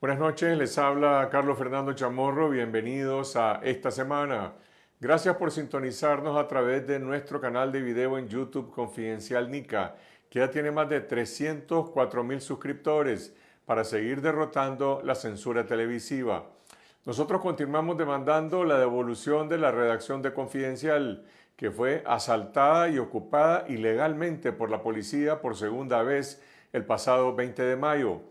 Buenas noches, les habla Carlos Fernando Chamorro, bienvenidos a esta semana. Gracias por sintonizarnos a través de nuestro canal de video en YouTube Confidencial Nica, que ya tiene más de 304,000 suscriptores para seguir derrotando la censura televisiva. Nosotros continuamos demandando la devolución de la redacción de Confidencial, que fue asaltada y ocupada ilegalmente por la policía por segunda vez el pasado 20 de mayo.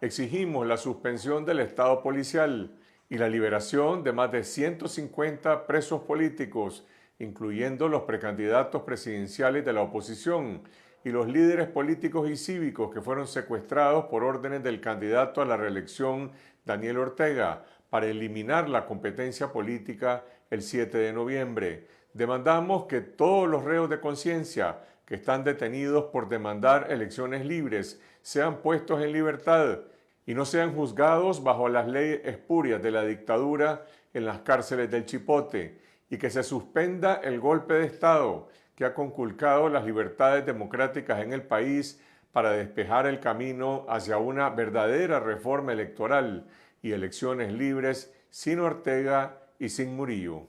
Exigimos la suspensión del estado policial y la liberación de más de 150 presos políticos, incluyendo los precandidatos presidenciales de la oposición y los líderes políticos y cívicos que fueron secuestrados por órdenes del candidato a la reelección Daniel Ortega para eliminar la competencia política el 7 de noviembre. Demandamos que todos los reos de conciencia que están detenidos por demandar elecciones libres sean puestos en libertad y no sean juzgados bajo las leyes espurias de la dictadura en las cárceles del Chipote, y que se suspenda el golpe de Estado que ha conculcado las libertades democráticas en el país para despejar el camino hacia una verdadera reforma electoral y elecciones libres sin Ortega y sin Murillo.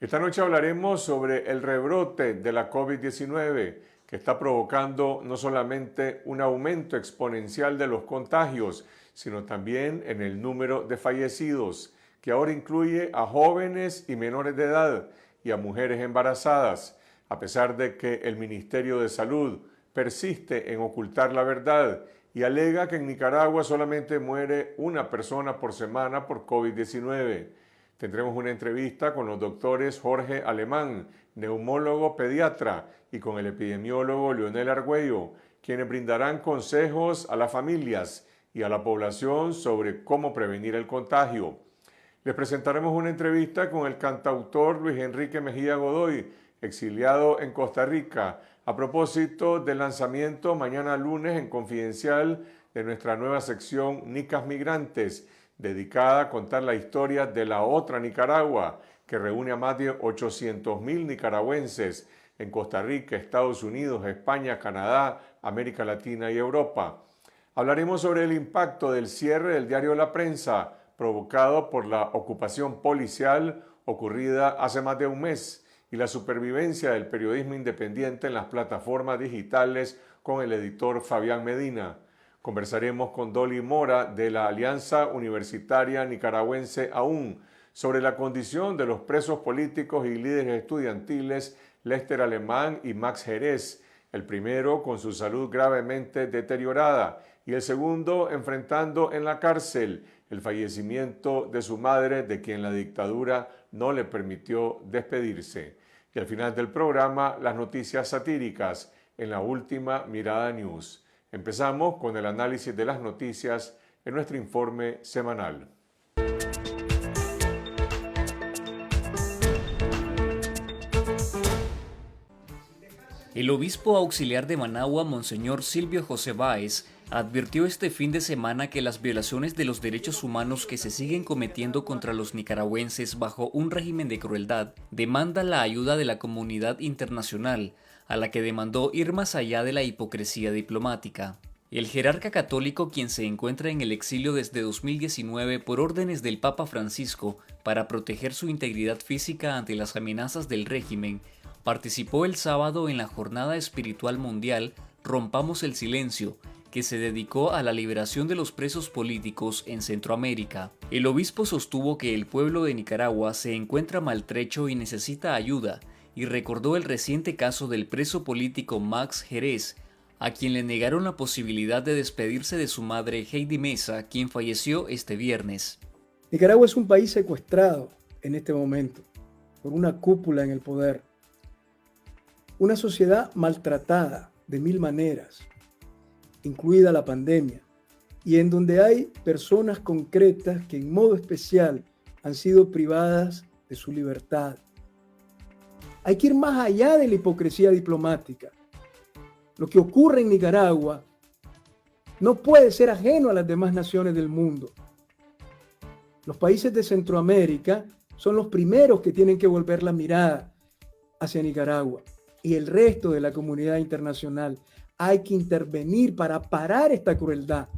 Esta noche hablaremos sobre el rebrote de la COVID-19 que está provocando no solamente un aumento exponencial de los contagios, sino también en el número de fallecidos, que ahora incluye a jóvenes y menores de edad y a mujeres embarazadas, a pesar de que el Ministerio de Salud persiste en ocultar la verdad y alega que en Nicaragua solamente muere una persona por semana por COVID-19. Tendremos una entrevista con los doctores Jorge Alemán, neumólogo pediatra, y con el epidemiólogo Leonel Argüello, quienes brindarán consejos a las familias y a la población sobre cómo prevenir el contagio. Les presentaremos una entrevista con el cantautor Luis Enrique Mejía Godoy, exiliado en Costa Rica, a propósito del lanzamiento mañana lunes en Confidencial de nuestra nueva sección Nicas Migrantes, dedicada a contar la historia de la otra Nicaragua, que reúne a más de 800,000 nicaragüenses en Costa Rica, Estados Unidos, España, Canadá, América Latina y Europa. Hablaremos sobre el impacto del cierre del diario La Prensa, provocado por la ocupación policial ocurrida hace más de un mes, y la supervivencia del periodismo independiente en las plataformas digitales con el editor Fabián Medina. Conversaremos con Dolly Mora de la Alianza Universitaria Nicaragüense AUN sobre la condición de los presos políticos y líderes estudiantiles Lester Alemán y Max Jerez, el primero con su salud gravemente deteriorada y el segundo enfrentando en la cárcel el fallecimiento de su madre, de quien la dictadura no le permitió despedirse. Y al final del programa, las noticias satíricas en la Última Mirada News. Empezamos con el análisis de las noticias en nuestro informe semanal. El obispo auxiliar de Managua, Monseñor Silvio José Báez, advirtió este fin de semana que las violaciones de los derechos humanos que se siguen cometiendo contra los nicaragüenses bajo un régimen de crueldad demandan la ayuda de la comunidad internacional, a la que demandó ir más allá de la hipocresía diplomática. El jerarca católico, quien se encuentra en el exilio desde 2019 por órdenes del Papa Francisco para proteger su integridad física ante las amenazas del régimen, participó el sábado en la Jornada Espiritual Mundial Rompamos el Silencio, que se dedicó a la liberación de los presos políticos en Centroamérica. El obispo sostuvo que el pueblo de Nicaragua se encuentra maltrecho y necesita ayuda, y recordó el reciente caso del preso político Max Jerez, a quien le negaron la posibilidad de despedirse de su madre Heidi Mesa, quien falleció este viernes. Nicaragua es un país secuestrado en este momento por una cúpula en el poder. Una sociedad maltratada de mil maneras, incluida la pandemia, y en donde hay personas concretas que en modo especial han sido privadas de su libertad. Hay que ir más allá de la hipocresía diplomática. Lo que ocurre en Nicaragua no puede ser ajeno a las demás naciones del mundo. Los países de Centroamérica son los primeros que tienen que volver la mirada hacia Nicaragua. Y el resto de la comunidad internacional. Hay que intervenir para parar esta crueldad.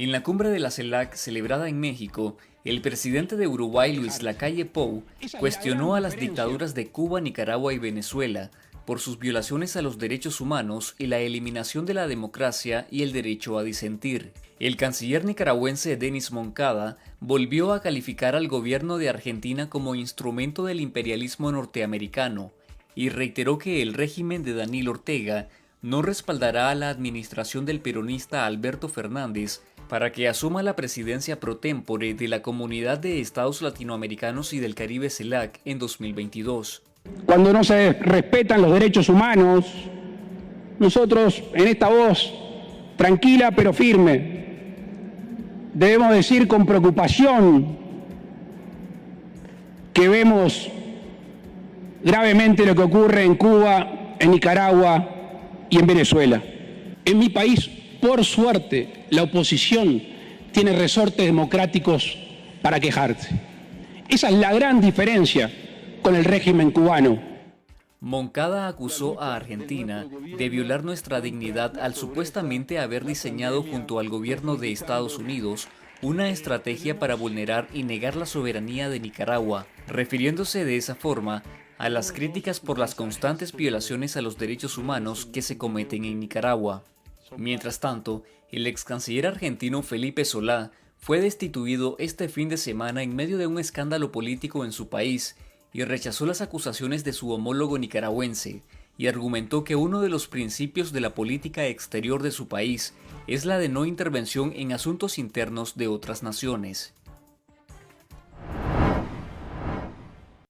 En la cumbre de la CELAC celebrada en México, el presidente de Uruguay, Luis Lacalle Pou, cuestionó a las dictaduras de Cuba, Nicaragua y Venezuela por sus violaciones a los derechos humanos y la eliminación de la democracia y el derecho a disentir. El canciller nicaragüense Denis Moncada volvió a calificar al gobierno de Argentina como instrumento del imperialismo norteamericano y reiteró que el régimen de Daniel Ortega no respaldará a la administración del peronista Alberto Fernández para que asuma la presidencia pro tempore de la Comunidad de Estados Latinoamericanos y del Caribe CELAC en 2022. Cuando no se respetan los derechos humanos, nosotros en esta voz tranquila pero firme debemos decir con preocupación que vemos gravemente lo que ocurre en Cuba, en Nicaragua y en Venezuela. En mi país, por suerte, la oposición tiene resortes democráticos para quejarse. Esa es la gran diferencia con el régimen cubano. Moncada acusó a Argentina de violar nuestra dignidad al supuestamente haber diseñado junto al gobierno de Estados Unidos una estrategia para vulnerar y negar la soberanía de Nicaragua, refiriéndose de esa forma a las críticas por las constantes violaciones a los derechos humanos que se cometen en Nicaragua. Mientras tanto, el ex canciller argentino Felipe Solá fue destituido este fin de semana en medio de un escándalo político en su país y rechazó las acusaciones de su homólogo nicaragüense y argumentó que uno de los principios de la política exterior de su país es la de no intervención en asuntos internos de otras naciones.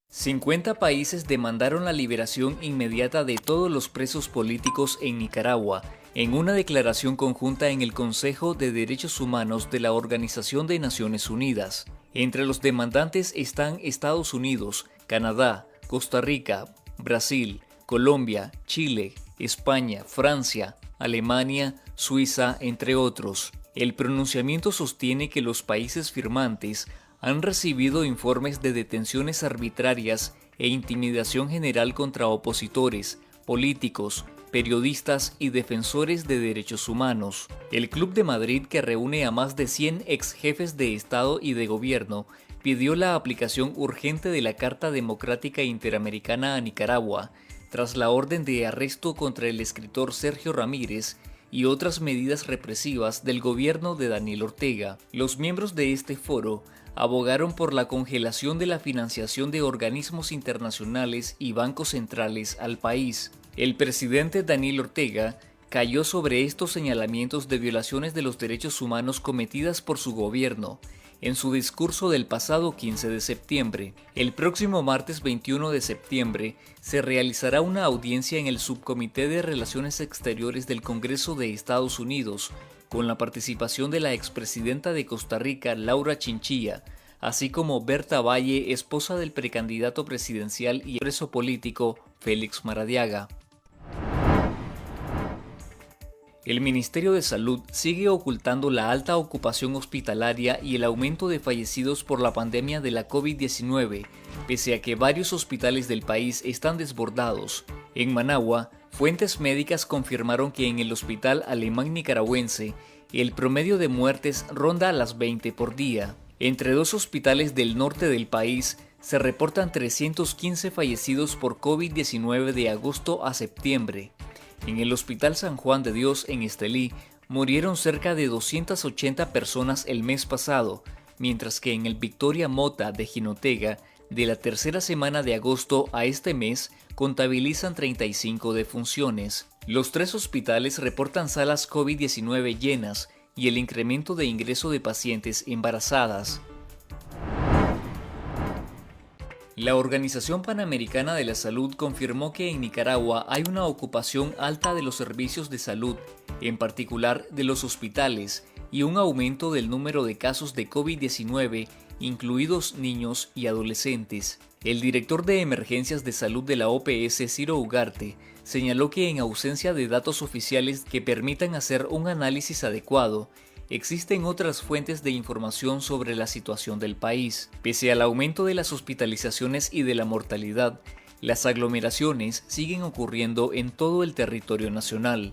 50 países demandaron la liberación inmediata de todos los presos políticos en Nicaragua en una declaración conjunta en el Consejo de Derechos Humanos de la Organización de Naciones Unidas. Entre los demandantes están Estados Unidos, Canadá, Costa Rica, Brasil, Colombia, Chile, España, Francia, Alemania, Suiza, entre otros. El pronunciamiento sostiene que los países firmantes han recibido informes de detenciones arbitrarias e intimidación general contra opositores, políticos, periodistas y defensores de derechos humanos. El Club de Madrid, que reúne a más de 100 ex jefes de Estado y de Gobierno, pidió la aplicación urgente de la Carta Democrática Interamericana a Nicaragua, tras la orden de arresto contra el escritor Sergio Ramírez y otras medidas represivas del gobierno de Daniel Ortega. Los miembros de este foro abogaron por la congelación de la financiación de organismos internacionales y bancos centrales al país. El presidente Daniel Ortega cayó sobre estos señalamientos de violaciones de los derechos humanos cometidas por su gobierno en su discurso del pasado 15 de septiembre. El próximo martes 21 de septiembre se realizará una audiencia en el Subcomité de Relaciones Exteriores del Congreso de Estados Unidos, con la participación de la expresidenta de Costa Rica, Laura Chinchilla, así como Berta Valle, esposa del precandidato presidencial y preso político Félix Maradiaga. El Ministerio de Salud sigue ocultando la alta ocupación hospitalaria y el aumento de fallecidos por la pandemia de la COVID-19, pese a que varios hospitales del país están desbordados. En Managua, fuentes médicas confirmaron que en el hospital alemán nicaragüense, el promedio de muertes ronda a las 20 por día. Entre dos hospitales del norte del país, se reportan 315 fallecidos por COVID-19 de agosto a septiembre. En el Hospital San Juan de Dios en Estelí murieron cerca de 280 personas el mes pasado, mientras que en el Victoria Mota de Jinotega, de la tercera semana de agosto a este mes, contabilizan 35 defunciones. Los tres hospitales reportan salas COVID-19 llenas y el incremento de ingreso de pacientes embarazadas. La Organización Panamericana de la Salud confirmó que en Nicaragua hay una ocupación alta de los servicios de salud, en particular de los hospitales, y un aumento del número de casos de COVID-19, incluidos niños y adolescentes. El director de Emergencias de Salud de la OPS, Ciro Ugarte, señaló que en ausencia de datos oficiales que permitan hacer un análisis adecuado, existen otras fuentes de información sobre la situación del país. Pese al aumento de las hospitalizaciones y de la mortalidad, las aglomeraciones siguen ocurriendo en todo el territorio nacional.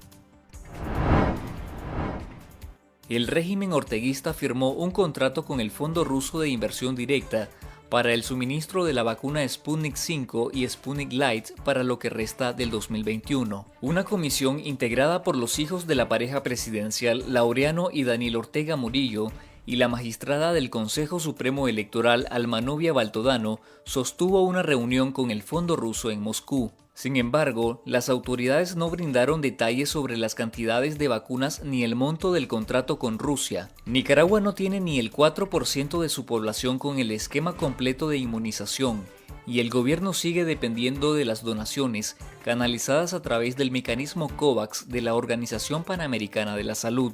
El régimen orteguista firmó un contrato con el Fondo Ruso de Inversión Directa para el suministro de la vacuna Sputnik V y Sputnik Light para lo que resta del 2021. Una comisión integrada por los hijos de la pareja presidencial Laureano y Daniel Ortega Murillo y la magistrada del Consejo Supremo Electoral Alma Novia Baltodano sostuvo una reunión con el Fondo Ruso en Moscú. Sin embargo, las autoridades no brindaron detalles sobre las cantidades de vacunas ni el monto del contrato con Rusia. Nicaragua no tiene ni el 4% de su población con el esquema completo de inmunización, y el gobierno sigue dependiendo de las donaciones canalizadas a través del mecanismo COVAX de la Organización Panamericana de la Salud.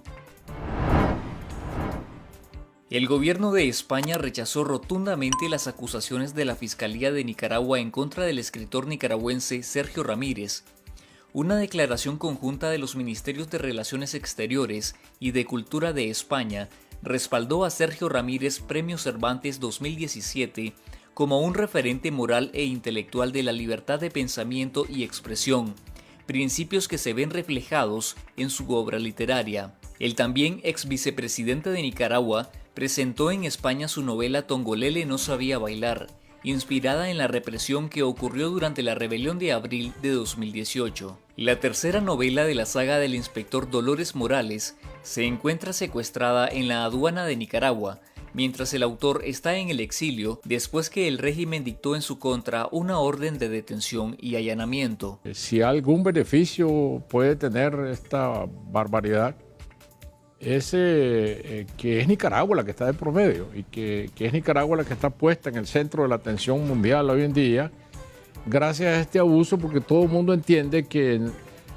El gobierno de España rechazó rotundamente las acusaciones de la Fiscalía de Nicaragua en contra del escritor nicaragüense Sergio Ramírez. Una declaración conjunta de los Ministerios de Relaciones Exteriores y de Cultura de España respaldó a Sergio Ramírez Premio Cervantes 2017 como un referente moral e intelectual de la libertad de pensamiento y expresión, principios que se ven reflejados en su obra literaria. El también ex vicepresidente de Nicaragua presentó en España su novela Tongolele no sabía bailar, inspirada en la represión que ocurrió durante la rebelión de abril de 2018. La tercera novela de la saga del inspector Dolores Morales se encuentra secuestrada en la aduana de Nicaragua, mientras el autor está en el exilio después que el régimen dictó en su contra una orden de detención y allanamiento. Si algún beneficio puede tener esta barbaridad, es que es Nicaragua la que está de promedio y que es Nicaragua la que está puesta en el centro de la atención mundial hoy en día, gracias a este abuso, porque todo el mundo entiende que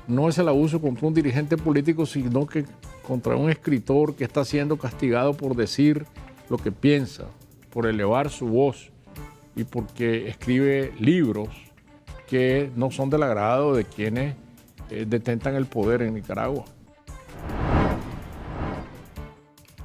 no es el abuso contra un dirigente político, sino que contra un escritor que está siendo castigado por decir lo que piensa, por elevar su voz y porque escribe libros que no son del agrado de quienes detentan el poder en Nicaragua.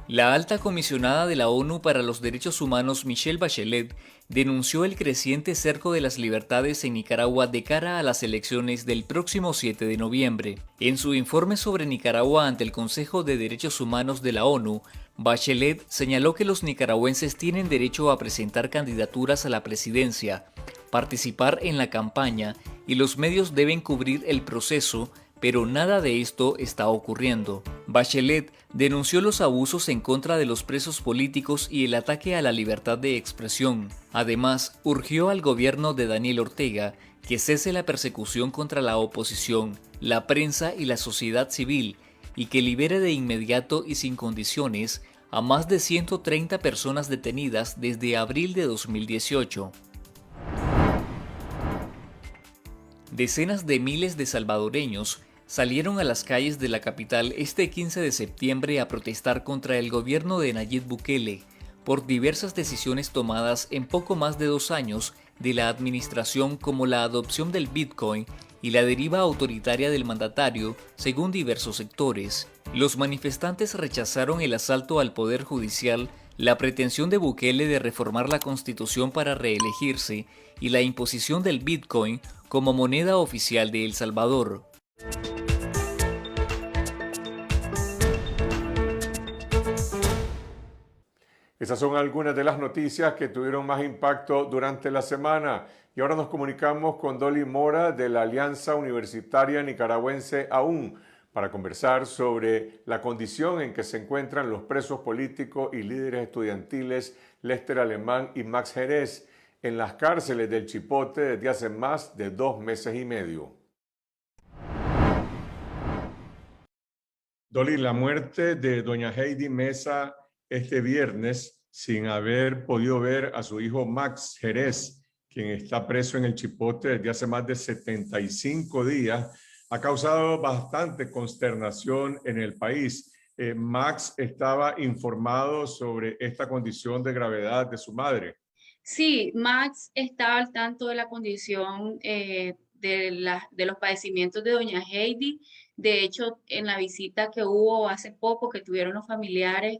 La alta comisionada de la ONU para los Derechos Humanos, Michelle Bachelet, denunció el creciente cerco de las libertades en Nicaragua de cara a las elecciones del próximo 7 de noviembre. En su informe sobre Nicaragua ante el Consejo de Derechos Humanos de la ONU, Bachelet señaló que los nicaragüenses tienen derecho a presentar candidaturas a la presidencia, participar en la campaña y los medios deben cubrir el proceso, pero nada de esto está ocurriendo. Bachelet denunció los abusos en contra de los presos políticos y el ataque a la libertad de expresión. Además, urgió al gobierno de Daniel Ortega que cese la persecución contra la oposición, la prensa y la sociedad civil, y que libere de inmediato y sin condiciones a más de 130 personas detenidas desde abril de 2018. Decenas de miles de salvadoreños salieron a las calles de la capital este 15 de septiembre a protestar contra el gobierno de Nayib Bukele por diversas decisiones tomadas en poco más de 2 años de la administración, como la adopción del Bitcoin y la deriva autoritaria del mandatario, según diversos sectores. Los manifestantes rechazaron el asalto al Poder Judicial, la pretensión de Bukele de reformar la Constitución para reelegirse y la imposición del Bitcoin como moneda oficial de El Salvador. Esas son algunas de las noticias que tuvieron más impacto durante la semana. Y ahora nos comunicamos con Dolly Mora de la Alianza Universitaria Nicaragüense AUN para conversar sobre la condición en que se encuentran los presos políticos y líderes estudiantiles Lester Alemán y Max Jerez en las cárceles del Chipote desde hace más de 2 meses y medio. Dolly, la muerte de doña Heidi Mesa este viernes, sin haber podido ver a su hijo Max Jerez, quien está preso en el Chipote desde hace más de 75 días, ha causado bastante consternación en el país. Max estaba informado sobre esta condición de gravedad de su madre. Sí, Max estaba al tanto de la condición de los padecimientos de doña Heidi. De hecho, en la visita que hubo hace poco, que tuvieron los familiares,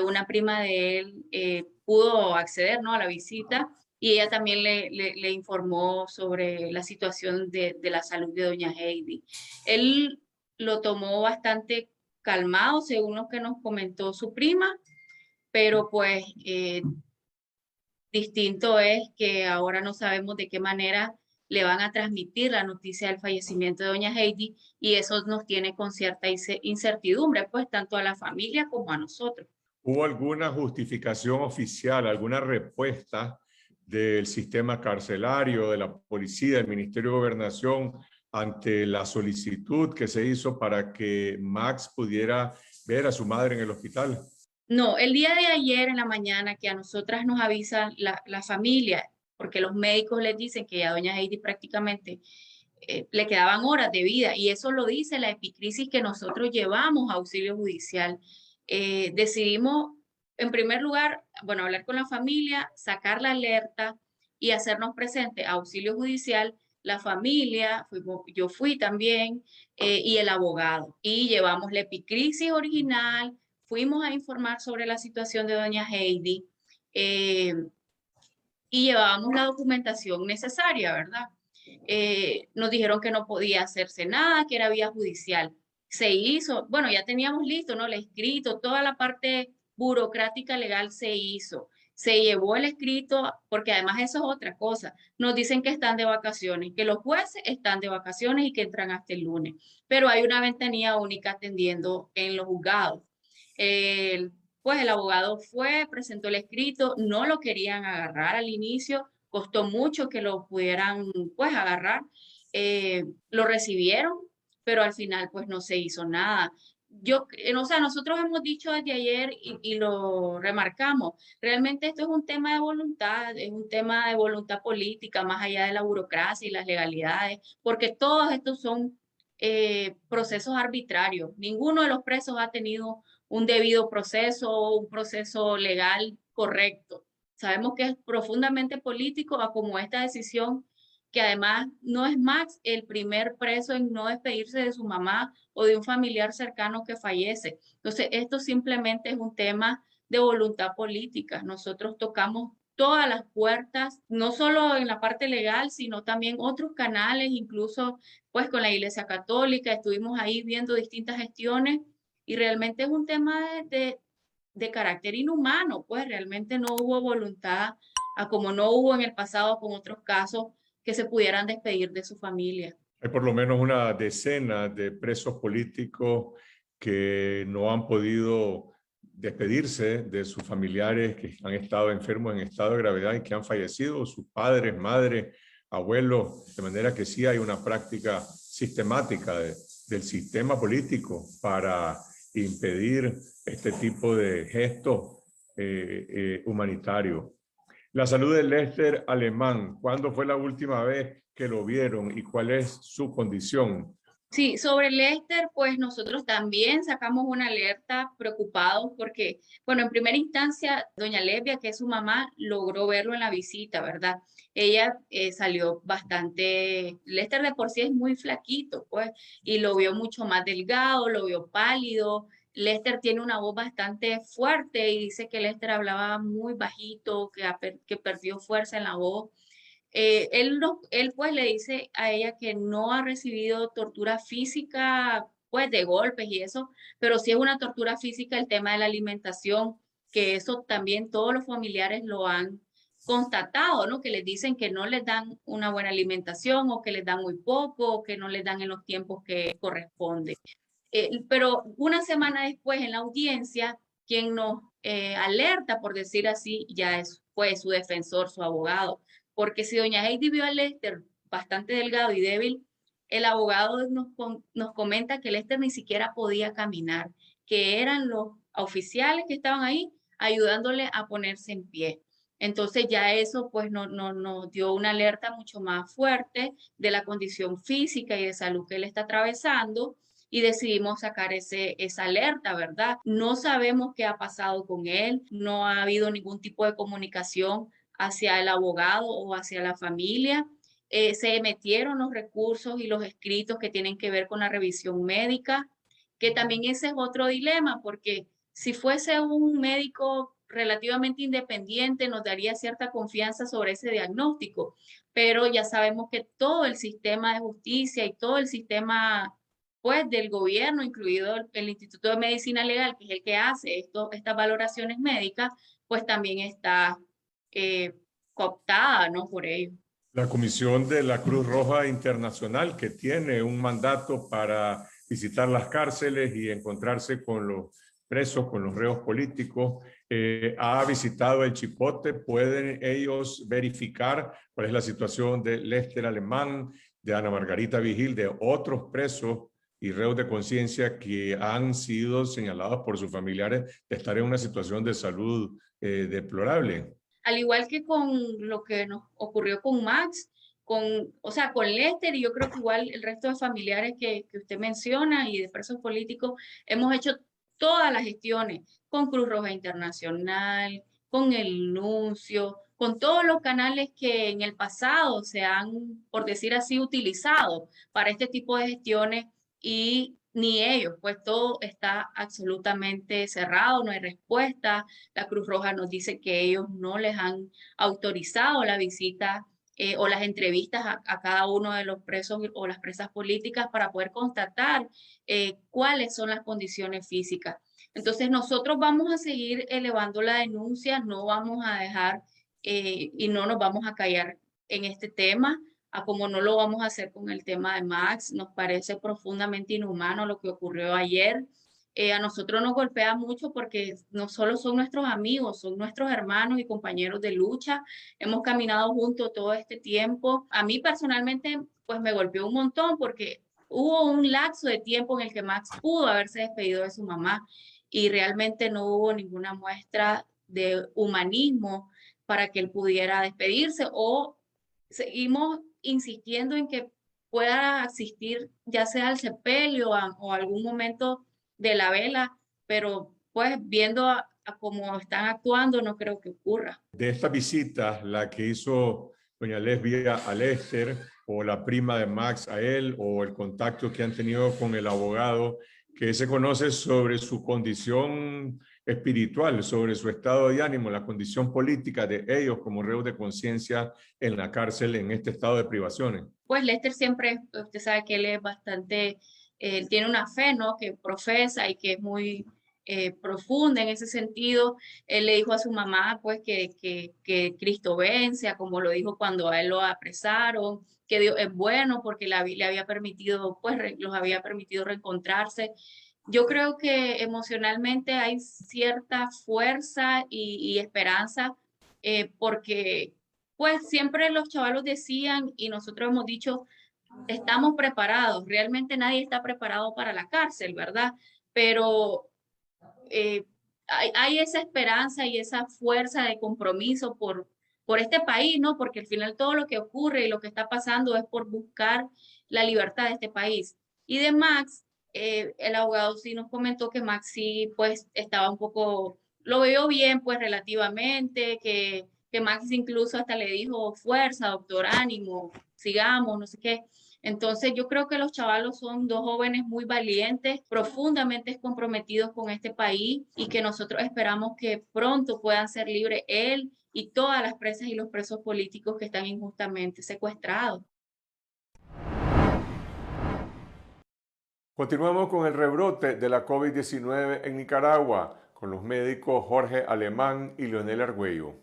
una prima de él pudo acceder, ¿no?, a la visita, y ella también le informó sobre la situación de la salud de doña Heidi. Él lo tomó bastante calmado, según lo que nos comentó su prima, pero pues distinto es que ahora no sabemos de qué manera le van a transmitir la noticia del fallecimiento de doña Heidi y eso nos tiene con cierta incertidumbre, pues tanto a la familia como a nosotros. ¿Hubo alguna justificación oficial, alguna respuesta del sistema carcelario, de la policía, del Ministerio de Gobernación ante la solicitud que se hizo para que Max pudiera ver a su madre en el hospital? No, el día de ayer en la mañana que a nosotras nos avisa la familia, porque los médicos les dicen que a doña Heidi prácticamente le quedaban horas de vida y eso lo dice la epicrisis que nosotros llevamos a auxilio judicial. Decidimos, en primer lugar, bueno, hablar con la familia, sacar la alerta y hacernos presente a auxilio judicial, la familia, yo fui también, y el abogado. Y llevamos la epicrisis original, fuimos a informar sobre la situación de doña Heidi y llevábamos la documentación necesaria, ¿verdad? Nos dijeron que no podía hacerse nada, que era vía judicial. Se hizo, bueno, ya teníamos listo, ¿no? El escrito, toda la parte burocrática legal se hizo. Se llevó el escrito, porque además eso es otra cosa. Nos dicen que están de vacaciones, que los jueces están de vacaciones y que entran hasta el lunes. Pero hay una ventanilla única atendiendo en los juzgados. Pues el abogado fue, presentó el escrito, no lo querían agarrar al inicio, costó mucho que lo pudieran pues agarrar, lo recibieron, pero al final pues no se hizo nada. O sea, nosotros hemos dicho desde ayer y lo remarcamos, realmente esto es un tema de voluntad, es un tema de voluntad política, más allá de la burocracia y las legalidades, porque todos estos son procesos arbitrarios. Ninguno de los presos ha tenido un debido proceso o un proceso legal correcto. Sabemos que es profundamente político, a como esta decisión, que además no es Max el primer preso en no despedirse de su mamá o de un familiar cercano que fallece. Entonces, esto simplemente es un tema de voluntad política. Nosotros tocamos todas las puertas, no solo en la parte legal, sino también otros canales, incluso pues con la Iglesia Católica, estuvimos ahí viendo distintas gestiones y realmente es un tema de carácter inhumano, pues realmente no hubo voluntad, a como no hubo en el pasado con otros casos, que se pudieran despedir de su familia. Hay por lo menos una decena de presos políticos que no han podido despedirse de sus familiares que han estado enfermos en estado de gravedad y que han fallecido, sus padres, madres, abuelos, de manera que sí hay una práctica sistemática del sistema político para impedir este tipo de gestos humanitarios. La salud de Lester Alemán, ¿cuándo fue la última vez que lo vieron y cuál es su condición? Sí, sobre Lester, pues nosotros también sacamos una alerta preocupados porque, bueno, en primera instancia, doña Levia, que es su mamá, logró verlo en la visita, ¿verdad? Ella salió bastante, Lester de por sí es muy flaquito, pues, y lo vio mucho más delgado, lo vio pálido. Lester tiene una voz bastante fuerte y dice que Lester hablaba muy bajito, que perdió fuerza en la voz. Él pues le dice a ella que no ha recibido tortura física, pues de golpes y eso, pero sí es una tortura física el tema de la alimentación, que eso también todos los familiares lo han constatado, ¿no? Que les dicen que no les dan una buena alimentación o que les dan muy poco o que no les dan en los tiempos que corresponde. Pero una semana después en la audiencia, quien nos alerta, por decir así, ya es pues su defensor, su abogado, porque si doña Heidi vio a Lester bastante delgado y débil, el abogado nos comenta que Lester ni siquiera podía caminar, que eran los oficiales que estaban ahí ayudándole a ponerse en pie. Entonces ya eso pues nos dio una alerta mucho más fuerte de la condición física y de salud que él está atravesando y decidimos sacar esa alerta, ¿verdad? No sabemos qué ha pasado con él, no ha habido ningún tipo de comunicación hacia el abogado o hacia la familia. Se emitieron los recursos y los escritos que tienen que ver con la revisión médica, que también ese es otro dilema, porque si fuese un médico relativamente independiente, nos daría cierta confianza sobre ese diagnóstico, pero ya sabemos que todo el sistema de justicia y todo el sistema pues del gobierno, incluido el Instituto de Medicina Legal, que es el que hace estas valoraciones médicas, pues también está cooptada, ¿no? Por ellos. La Comisión de la Cruz Roja Internacional, que tiene un mandato para visitar las cárceles y encontrarse con los presos, con los reos políticos, ha visitado el Chipote. ¿Pueden ellos verificar cuál es la situación de Lester Alemán, de Ana Margarita Vigil, de otros presos y reos de conciencia que han sido señalados por sus familiares de estar en una situación de salud deplorable? Al igual que con lo que nos ocurrió con Max, o sea, con Lester, y yo creo que igual el resto de familiares que usted menciona y de presos políticos, hemos hecho todas las gestiones con Cruz Roja Internacional, con el Nuncio, con todos los canales que en el pasado se han, por decir así, utilizado para este tipo de gestiones, y ni ellos, pues todo está absolutamente cerrado, no hay respuesta. La Cruz Roja nos dice que ellos no les han autorizado la visita o las entrevistas a cada uno de los presos o las presas políticas para poder constatar cuáles son las condiciones físicas. Entonces nosotros vamos a seguir elevando la denuncia, no vamos a dejar y no nos vamos a callar en este tema, a como no lo vamos a hacer con el tema de Max. Nos parece profundamente inhumano lo que ocurrió ayer. A nosotros nos golpea mucho porque no solo son nuestros amigos, son nuestros hermanos y compañeros de lucha. Hemos caminado juntos todo este tiempo. A mí personalmente, pues me golpeó un montón porque hubo un lapso de tiempo en el que Max pudo haberse despedido de su mamá y realmente no hubo ninguna muestra de humanismo para que él pudiera despedirse, o seguimos insistiendo en que pueda asistir ya sea al sepelio o algún momento de la vela, pero pues viendo a cómo están actuando, no creo que ocurra. De esta visita, la que hizo doña Lesbia a Lester, o la prima de Max a él, o el contacto que han tenido con el abogado, que se conoce sobre su condición espiritual, sobre su estado de ánimo, la condición política de ellos como reos de conciencia en la cárcel en este estado de privaciones. Pues Lester siempre, usted sabe que él es bastante, él tiene una fe, ¿no? Que profesa y que es muy profunda en ese sentido. Él le dijo a su mamá, pues, que Cristo vence, como lo dijo cuando a él lo apresaron, que Dios es bueno porque le había permitido, pues, los había permitido reencontrarse. Yo creo que emocionalmente hay cierta fuerza y esperanza porque pues siempre los chavalos decían y nosotros hemos dicho, estamos preparados, realmente nadie está preparado para la cárcel, ¿verdad? Pero hay esa esperanza y esa fuerza de compromiso por este país, ¿no? Porque al final todo lo que ocurre y lo que está pasando es por buscar la libertad de este país. Y de Max, el abogado sí nos comentó que Max sí, pues estaba un poco, lo veo bien, pues relativamente, que Max incluso hasta le dijo, fuerza, doctor, ánimo, sigamos, no sé qué. Entonces yo creo que los chavalos son dos jóvenes muy valientes, profundamente comprometidos con este país y que nosotros esperamos que pronto puedan ser libres él y todas las presas y los presos políticos que están injustamente secuestrados. Continuamos con el rebrote de la COVID-19 en Nicaragua, con los médicos Jorge Alemán y Leonel Argüello.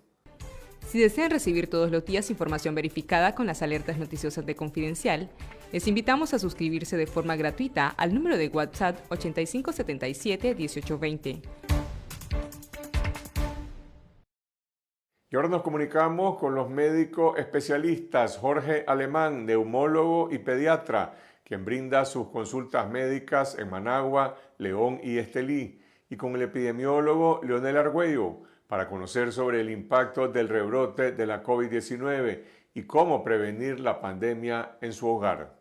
Si desean recibir todos los días información verificada con las alertas noticiosas de Confidencial, les invitamos a suscribirse de forma gratuita al número de WhatsApp 8577-1820. Y ahora nos comunicamos con los médicos especialistas Jorge Alemán, neumólogo y pediatra, quien brinda sus consultas médicas en Managua, León y Estelí, y con el epidemiólogo Leonel Argüello, para conocer sobre el impacto del rebrote de la COVID-19 y cómo prevenir la pandemia en su hogar.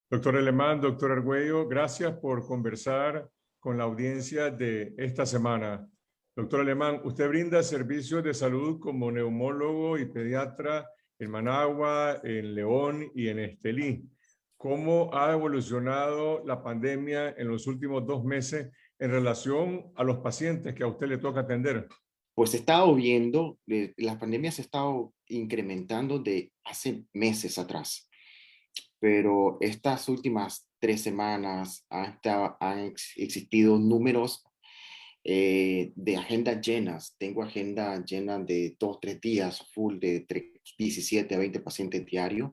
Doctor Alemán, doctor Argüello, gracias por conversar con la audiencia de esta semana. Doctor Alemán, usted brinda servicios de salud como neumólogo y pediatra en Managua, en León y en Estelí. ¿Cómo ha evolucionado la pandemia en los últimos 2 meses en relación a los pacientes que a usted le toca atender? Pues he estado viendo, la pandemia se ha estado incrementando de hace meses atrás. pero estas últimas 3 semanas han existido números de agendas llenas. Tengo agenda llena de 2, 3 días, full de 17 a 20 pacientes diarios.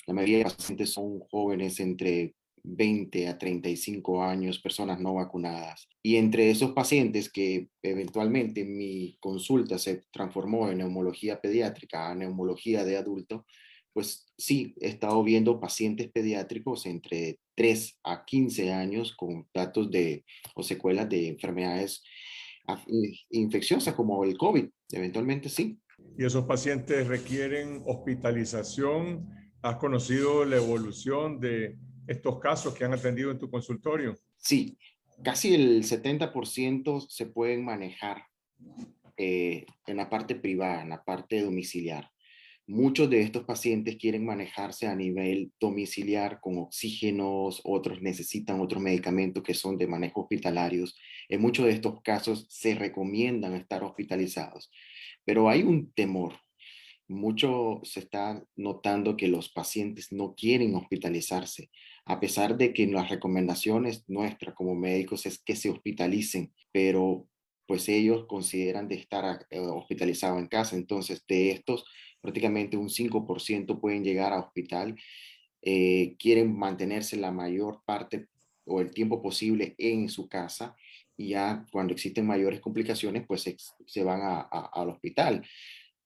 La mayoría de pacientes son jóvenes entre 20 a 35 años, personas no vacunadas. Y entre esos pacientes que eventualmente mi consulta se transformó en neumología pediátrica a neumología de adulto, pues sí, he estado viendo pacientes pediátricos entre 3 a 15 años con datos o secuelas de enfermedades infecciosas como el COVID, eventualmente sí. ¿Y esos pacientes requieren hospitalización? ¿Has conocido la evolución de estos casos que han atendido en tu consultorio? Sí, casi el 70% se pueden manejar en la parte privada, en la parte domiciliar. Muchos de estos pacientes quieren manejarse a nivel domiciliar con oxígenos, otros necesitan otros medicamentos que son de manejo hospitalarios. En muchos de estos casos se recomiendan estar hospitalizados, pero hay un temor. Mucho se está notando que los pacientes no quieren hospitalizarse, a pesar de que las recomendaciones nuestras como médicos es que se hospitalicen, pero pues ellos consideran de estar hospitalizados en casa. Entonces, de estos, prácticamente un 5% pueden llegar a hospital, quieren mantenerse la mayor parte o el tiempo posible en su casa y ya cuando existen mayores complicaciones, pues se van al hospital.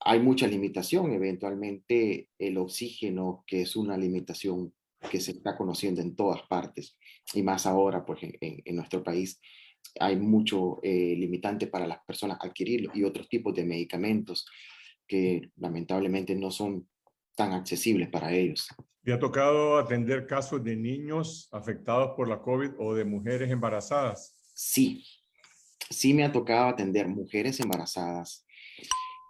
Hay mucha limitación, eventualmente el oxígeno, que es una limitación que se está conociendo en todas partes, y más ahora, pues en nuestro país, hay mucho limitante para las personas adquirirlo y otros tipos de medicamentos que lamentablemente no son tan accesibles para ellos. ¿Te ha tocado atender casos de niños afectados por la COVID o de mujeres embarazadas? Sí, sí me ha tocado atender mujeres embarazadas.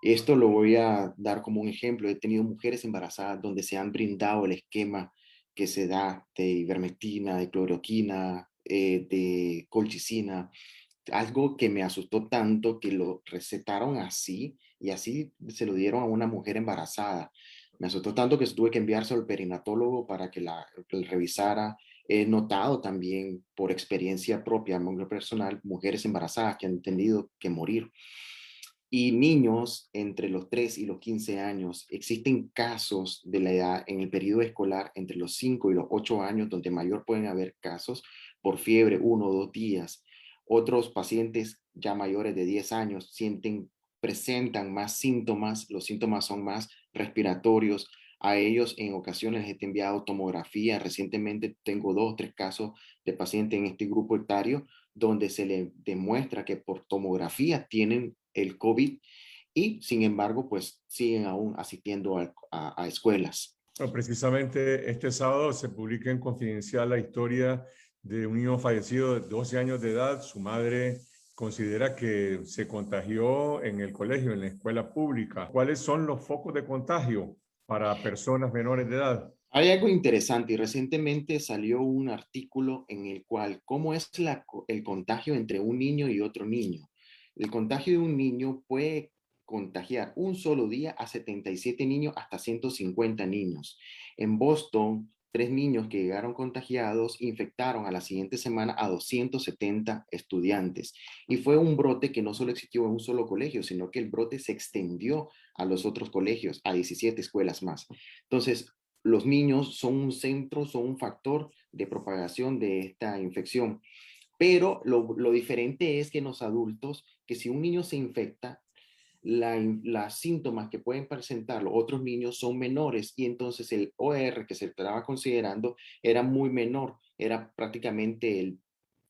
Esto lo voy a dar como un ejemplo. He tenido mujeres embarazadas donde se han brindado el esquema que se da de ivermectina, de cloroquina, de colchicina, algo que me asustó tanto que lo recetaron así y así se lo dieron a una mujer embarazada. Me asustó tanto que tuve que enviárselo al perinatólogo para que que la revisara. He notado también por experiencia propia, muy personal, mujeres embarazadas que han tenido que morir. Y niños entre los 3 y los 15 años, existen casos de la edad en el periodo escolar entre los 5 y los 8 años, donde mayor pueden haber casos por fiebre 1 o 2 días. Otros pacientes ya mayores de 10 años presentan más síntomas, los síntomas son más respiratorios. A ellos en ocasiones les he enviado tomografía. Recientemente tengo 2 o 3 casos de pacientes en este grupo etario donde se le demuestra que por tomografía tienen el COVID y sin embargo pues siguen aún asistiendo a escuelas. Precisamente este sábado se publica en Confidencial la historia de un niño fallecido de 12 años de edad. Su madre considera que se contagió en el colegio, en la escuela pública. ¿Cuáles son los focos de contagio para personas menores de edad? Hay algo interesante y recientemente salió un artículo en el cual cómo es el contagio entre un niño y otro niño. El contagio de un niño puede contagiar un solo día a 77 niños hasta 150 niños. En Boston, 3 niños que llegaron contagiados infectaron a la siguiente semana a 270 estudiantes. Y fue un brote que no solo existió en un solo colegio, sino que el brote se extendió a los otros colegios, a 17 escuelas más. Entonces, los niños son un centro, son un factor de propagación de esta infección. Pero lo diferente es que en los adultos, que si un niño se infecta, las síntomas que pueden presentar los otros niños son menores y entonces el OR que se estaba considerando era muy menor, era prácticamente el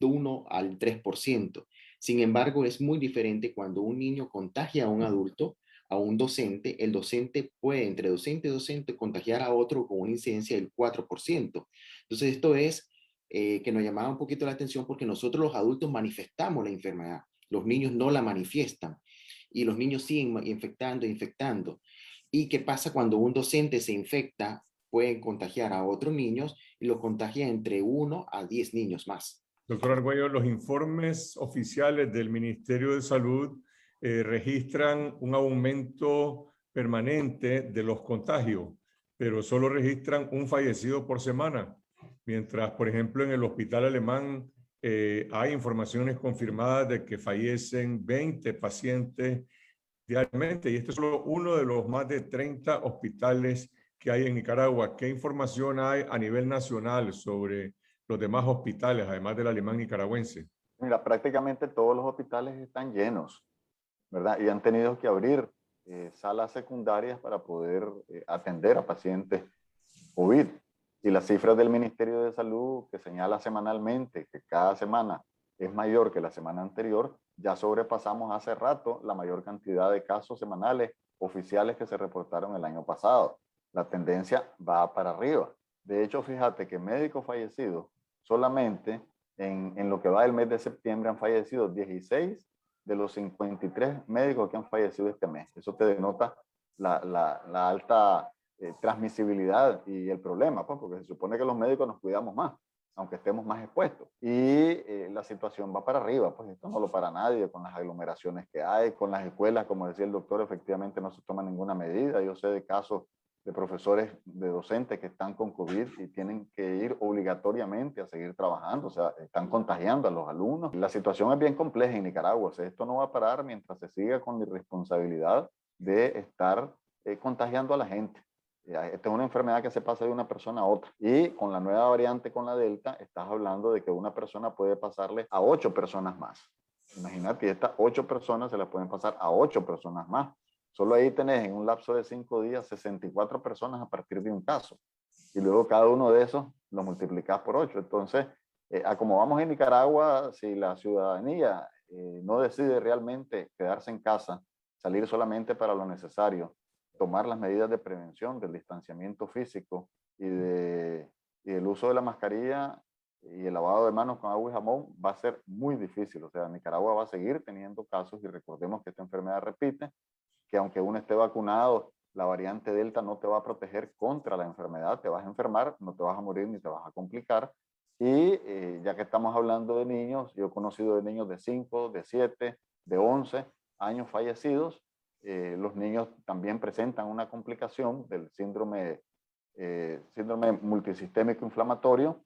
1 al 3%. Sin embargo, es muy diferente cuando un niño contagia a un adulto, a un docente, el docente puede entre docente y docente contagiar a otro con una incidencia del 4%. Entonces esto es que nos llamaba un poquito la atención porque nosotros los adultos manifestamos la enfermedad, los niños no la manifiestan y los niños siguen infectando. ¿Y qué pasa cuando un docente se infecta? Pueden contagiar a otros niños y lo contagia entre 1 a 10 niños más. Doctor Argüello, los informes oficiales del Ministerio de Salud registran un aumento permanente de los contagios. pero solo registran un fallecido por semana, mientras, por ejemplo, en el hospital alemán hay informaciones confirmadas de que fallecen 20 pacientes diariamente, y este es solo uno de los más de 30 hospitales que hay en Nicaragua. ¿Qué información hay a nivel nacional sobre los demás hospitales, además del alemán nicaragüense? Mira, prácticamente todos los hospitales están llenos, ¿verdad? Y han tenido que abrir salas secundarias para poder atender a pacientes COVID. Y las cifras del Ministerio de Salud, que señala semanalmente que cada semana es mayor que la semana anterior, ya sobrepasamos hace rato la mayor cantidad de casos semanales oficiales que se reportaron el año pasado. La tendencia va para arriba. De hecho, fíjate que médicos fallecidos, solamente en lo que va del mes de septiembre han fallecido 16 de los 53 médicos que han fallecido este mes. Eso te denota la alta transmisibilidad y el problema, pues, porque se supone que los médicos nos cuidamos más, aunque estemos más expuestos. Y la situación va para arriba, pues esto no lo para nadie, con las aglomeraciones que hay, con las escuelas, como decía el doctor, efectivamente no se toma ninguna medida. Yo sé de casos de profesores, de docentes que están con COVID y tienen que ir obligatoriamente a seguir trabajando, o sea, están contagiando a los alumnos. La situación es bien compleja en Nicaragua, o sea, esto no va a parar mientras se siga con la irresponsabilidad de estar contagiando a la gente. Esta es una enfermedad que se pasa de una persona a otra. Y con la nueva variante, con la Delta, estás hablando de que una persona puede pasarle a 8 personas más. Imagínate, estas 8 personas se las pueden pasar a 8 personas más. Solo ahí tenés en un lapso de 5 días 64 personas a partir de un caso. Y luego cada uno de esos lo multiplicás por 8. Entonces, a como vamos en Nicaragua, si la ciudadanía no decide realmente quedarse en casa, salir solamente para lo necesario, tomar las medidas de prevención del distanciamiento físico y del uso de la mascarilla y el lavado de manos con agua y jabón, va a ser muy difícil. O sea, Nicaragua va a seguir teniendo casos y recordemos que esta enfermedad repite, que aunque uno esté vacunado, la variante Delta no te va a proteger contra la enfermedad, te vas a enfermar, no te vas a morir ni te vas a complicar. Y ya que estamos hablando de niños, yo he conocido de niños de 5, de 7, de 11 años fallecidos. Los niños también presentan una complicación del síndrome multisistémico inflamatorio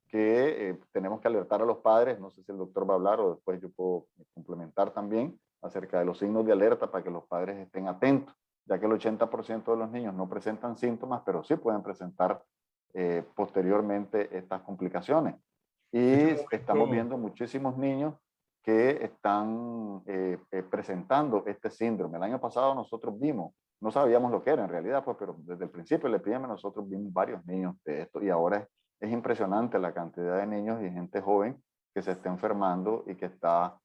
que tenemos que alertar a los padres. No sé si el doctor va a hablar o después yo puedo complementar también acerca de los signos de alerta para que los padres estén atentos, ya que el 80% de los niños no presentan síntomas, pero sí pueden presentar posteriormente estas complicaciones. Y estamos viendo muchísimos niños que están presentando este síndrome. El año pasado nosotros vimos, no sabíamos lo que era en realidad, pues, pero desde el principio de la epidemia nosotros vimos varios niños de esto y ahora es impresionante la cantidad de niños y gente joven que se está enfermando y que está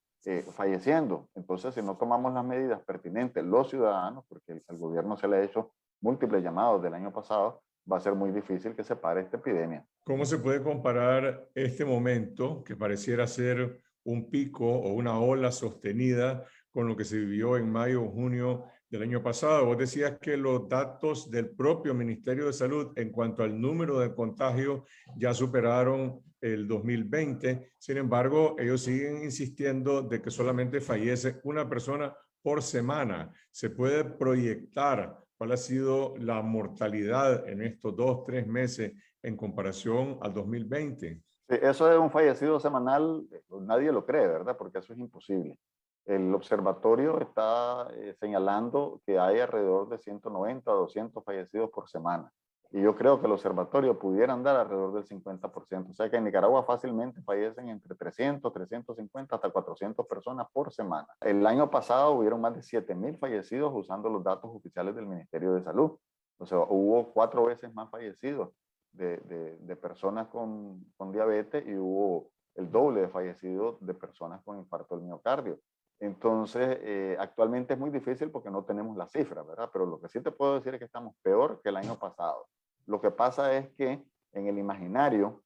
falleciendo. Entonces, si no tomamos las medidas pertinentes, los ciudadanos, porque al gobierno se le ha hecho múltiples llamados del año pasado, va a ser muy difícil que se pare esta epidemia. ¿Cómo se puede comparar este momento, que pareciera ser un pico o una ola sostenida, con lo que se vivió en mayo o junio del año pasado? Vos decías que los datos del propio Ministerio de Salud en cuanto al número de contagios ya superaron el 2020. Sin embargo, ellos siguen insistiendo de que solamente fallece una persona por semana. ¿Se puede proyectar cuál ha sido la mortalidad en estos 2-3 meses en comparación al 2020? Sí, eso de un fallecido semanal, nadie lo cree, ¿verdad? Porque eso es imposible. El observatorio está señalando que hay alrededor de 190 a 200 fallecidos por semana. Y yo creo que el observatorio pudiera andar alrededor del 50%. O sea que en Nicaragua fácilmente fallecen entre 300, 350 hasta 400 personas por semana. El año pasado hubieron más de 7,000 fallecidos usando los datos oficiales del Ministerio de Salud. O sea, hubo 4 veces más fallecidos de personas con diabetes y hubo el doble de fallecidos de personas con infarto del miocardio. Entonces, actualmente es muy difícil porque no tenemos la cifra, ¿verdad? Pero lo que sí te puedo decir es que estamos peor que el año pasado. Lo que pasa es que en el imaginario,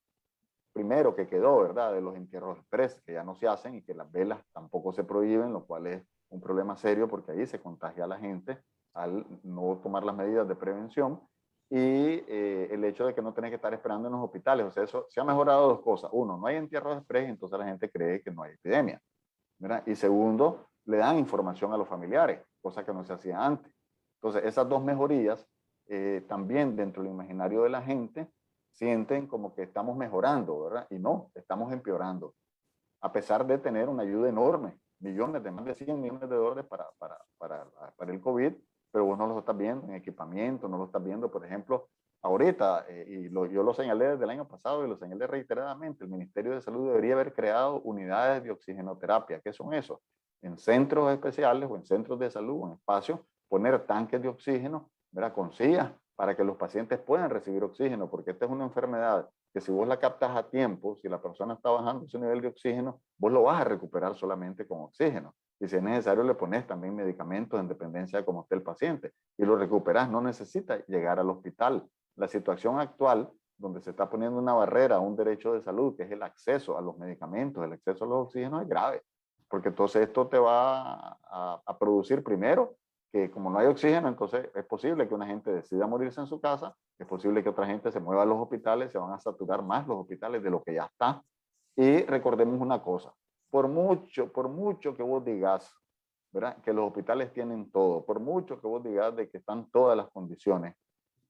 primero que quedó, ¿verdad? De los entierros express, que ya no se hacen y que las velas tampoco se prohíben, lo cual es un problema serio porque ahí se contagia a la gente al no tomar las medidas de prevención. Y el hecho de que no tenés que estar esperando en los hospitales, o sea, eso se ha mejorado 2 cosas. Uno, no hay entierros express, entonces la gente cree que no hay epidemia, ¿verdad? Y segundo, le dan información a los familiares, cosa que no se hacía antes. Entonces, esas 2 mejorías también dentro del imaginario de la gente sienten como que estamos mejorando, ¿verdad? Y no, estamos empeorando, a pesar de tener una ayuda enorme, millones, de más de 100 millones de dólares para el COVID, pero vos no lo estás viendo en equipamiento, no lo estás viendo, por ejemplo, ahorita, yo lo señalé desde el año pasado y lo señalé reiteradamente, el Ministerio de Salud debería haber creado unidades de oxigenoterapia. ¿Qué son eso? En centros especiales o en centros de salud o en espacios, poner tanques de oxígeno, ¿verdad? Con sillas, para que los pacientes puedan recibir oxígeno, porque esta es una enfermedad que si vos la captas a tiempo, si la persona está bajando su nivel de oxígeno, vos lo vas a recuperar solamente con oxígeno. Y si es necesario, le pones también medicamentos en dependencia de cómo esté el paciente. Y lo recuperas, no necesita llegar al hospital. La situación actual, donde se está poniendo una barrera a un derecho de salud, que es el acceso a los medicamentos, el acceso a los oxígenos, es grave. Porque entonces esto te va a producir primero que como no hay oxígeno, entonces es posible que una gente decida morirse en su casa, es posible que otra gente se mueva a los hospitales, se van a saturar más los hospitales de lo que ya está. Y recordemos una cosa, por mucho que vos digas, ¿verdad?, que los hospitales tienen todo, por mucho que vos digas de que están todas las condiciones,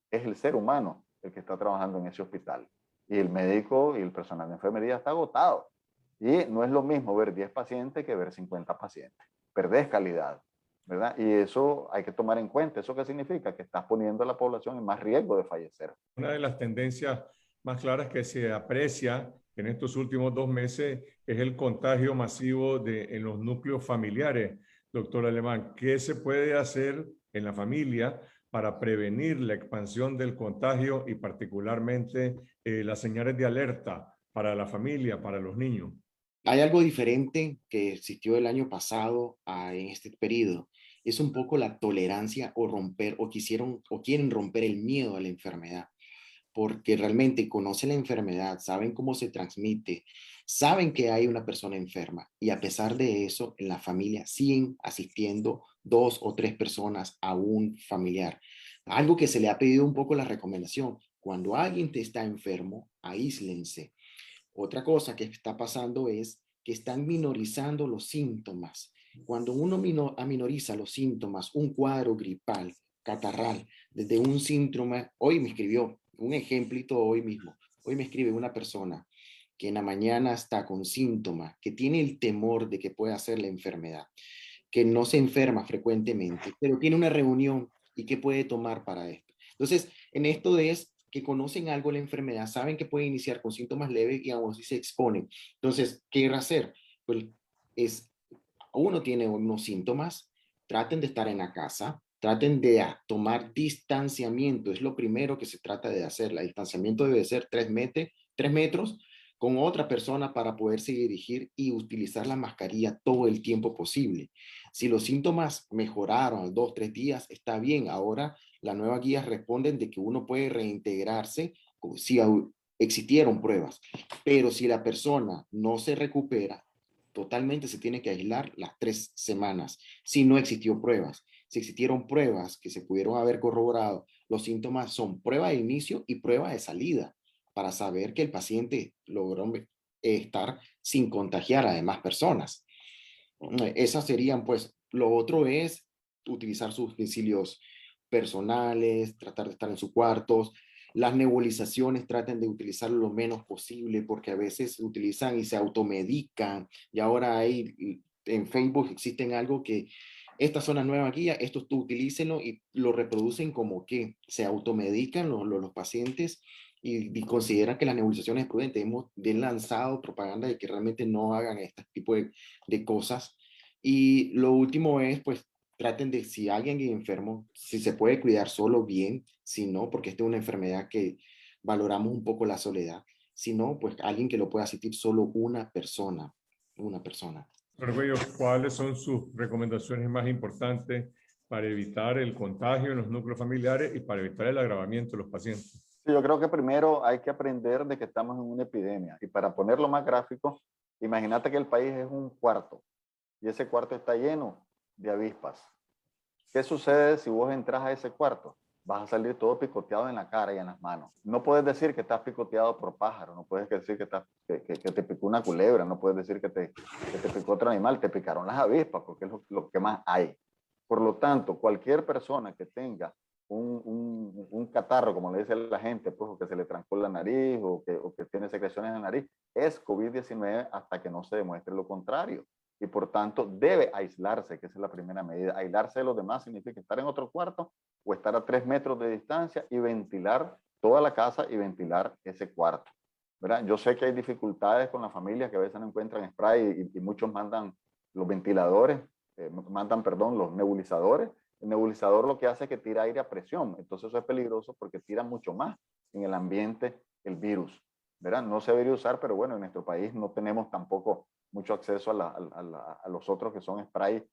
es el ser humano el que está trabajando en ese hospital. Y el médico y el personal de enfermería está agotado. Y no es lo mismo ver 10 pacientes que ver 50 pacientes. Perdés calidad, ¿verdad? Y eso hay que tomar en cuenta. ¿Eso qué significa? Que estás poniendo a la población en más riesgo de fallecer. Una de las tendencias más claras que se aprecia en estos últimos 2 meses es el contagio masivo en los núcleos familiares. Doctor Alemán, ¿qué se puede hacer en la familia para prevenir la expansión del contagio y particularmente las señales de alerta para la familia, para los niños? Hay algo diferente que existió el año pasado en este periodo. Es un poco la tolerancia o romper, o quieren romper el miedo a la enfermedad, porque realmente conocen la enfermedad, saben cómo se transmite, saben que hay una persona enferma y a pesar de eso, en la familia siguen asistiendo 2 o 3 personas a un familiar. Algo que se le ha pedido un poco la recomendación, cuando alguien te está enfermo, aíslense. Otra cosa que está pasando es que están minorizando los síntomas. Cuando uno minoriza los síntomas, un cuadro gripal, catarral, desde un síndrome, hoy me escribió un ejemplito hoy mismo, hoy me escribe una persona que en la mañana está con síntomas, que tiene el temor de que pueda ser la enfermedad, que no se enferma frecuentemente, pero tiene una reunión y qué puede tomar para esto. Entonces, en esto es que conocen algo de la enfermedad, saben que puede iniciar con síntomas leves y aún así se exponen. Entonces, ¿qué hacer? Pues uno tiene unos síntomas, traten de estar en la casa, traten de tomar distanciamiento, es lo primero que se trata de hacer. El distanciamiento debe ser 3 metros con otra persona para poderse dirigir y utilizar la mascarilla todo el tiempo posible. Si los síntomas mejoraron a 2, 3 días, está bien. Ahora las nuevas guías responden de que uno puede reintegrarse si existieron pruebas, pero si la persona no se recupera, totalmente se tiene que aislar las 3 semanas si no existió pruebas. Si existieron pruebas que se pudieron haber corroborado, los síntomas son prueba de inicio y prueba de salida para saber que el paciente logró estar sin contagiar a demás personas. Esas serían, pues, lo otro es utilizar sus utensilios personales, tratar de estar en sus cuartos. Las nebulizaciones traten de utilizar lo menos posible porque a veces utilizan y se automedican. Y ahora hay, en Facebook existen algo que estas son las nuevas guías, esto tú utilícenlo y lo reproducen como que se automedican los pacientes y consideran que la nebulización es prudente. Hemos lanzado propaganda de que realmente no hagan este tipo de cosas. Y lo último es, pues, traten de, si alguien es enfermo, si se puede cuidar solo, bien, si no, porque esta es una enfermedad que valoramos un poco la soledad, si no, pues alguien que lo pueda asistir solo una persona. Arguello, ¿cuáles son sus recomendaciones más importantes para evitar el contagio en los núcleos familiares y para evitar el agravamiento de los pacientes? Sí, yo creo que primero hay que aprender de que estamos en una epidemia. Y para ponerlo más gráfico, imagínate que el país es un cuarto y ese cuarto está lleno de avispas. ¿Qué sucede si vos entras a ese cuarto? Vas a salir todo picoteado en la cara y en las manos. No puedes decir que estás picoteado por pájaro, no puedes decir que te picó una culebra, no puedes decir que te picó otro animal, te picaron las avispas, porque es lo que más hay. Por lo tanto, cualquier persona que tenga un catarro, como le dice la gente, pues, o que se le trancó la nariz o que tiene secreciones en la nariz, es COVID-19 hasta que no se demuestre lo contrario. Y por tanto debe aislarse, que esa es la primera medida. Aislarse de los demás significa estar en otro cuarto o estar a 3 metros de distancia y ventilar toda la casa y ventilar ese cuarto, ¿verdad? Yo sé que hay dificultades con las familias que a veces no encuentran spray y muchos mandan los ventiladores, los nebulizadores. El nebulizador lo que hace es que tira aire a presión, entonces eso es peligroso porque tira mucho más en el ambiente el virus, ¿verdad? No se debería usar, pero bueno, en nuestro país no tenemos tampoco mucho acceso a los otros que son spray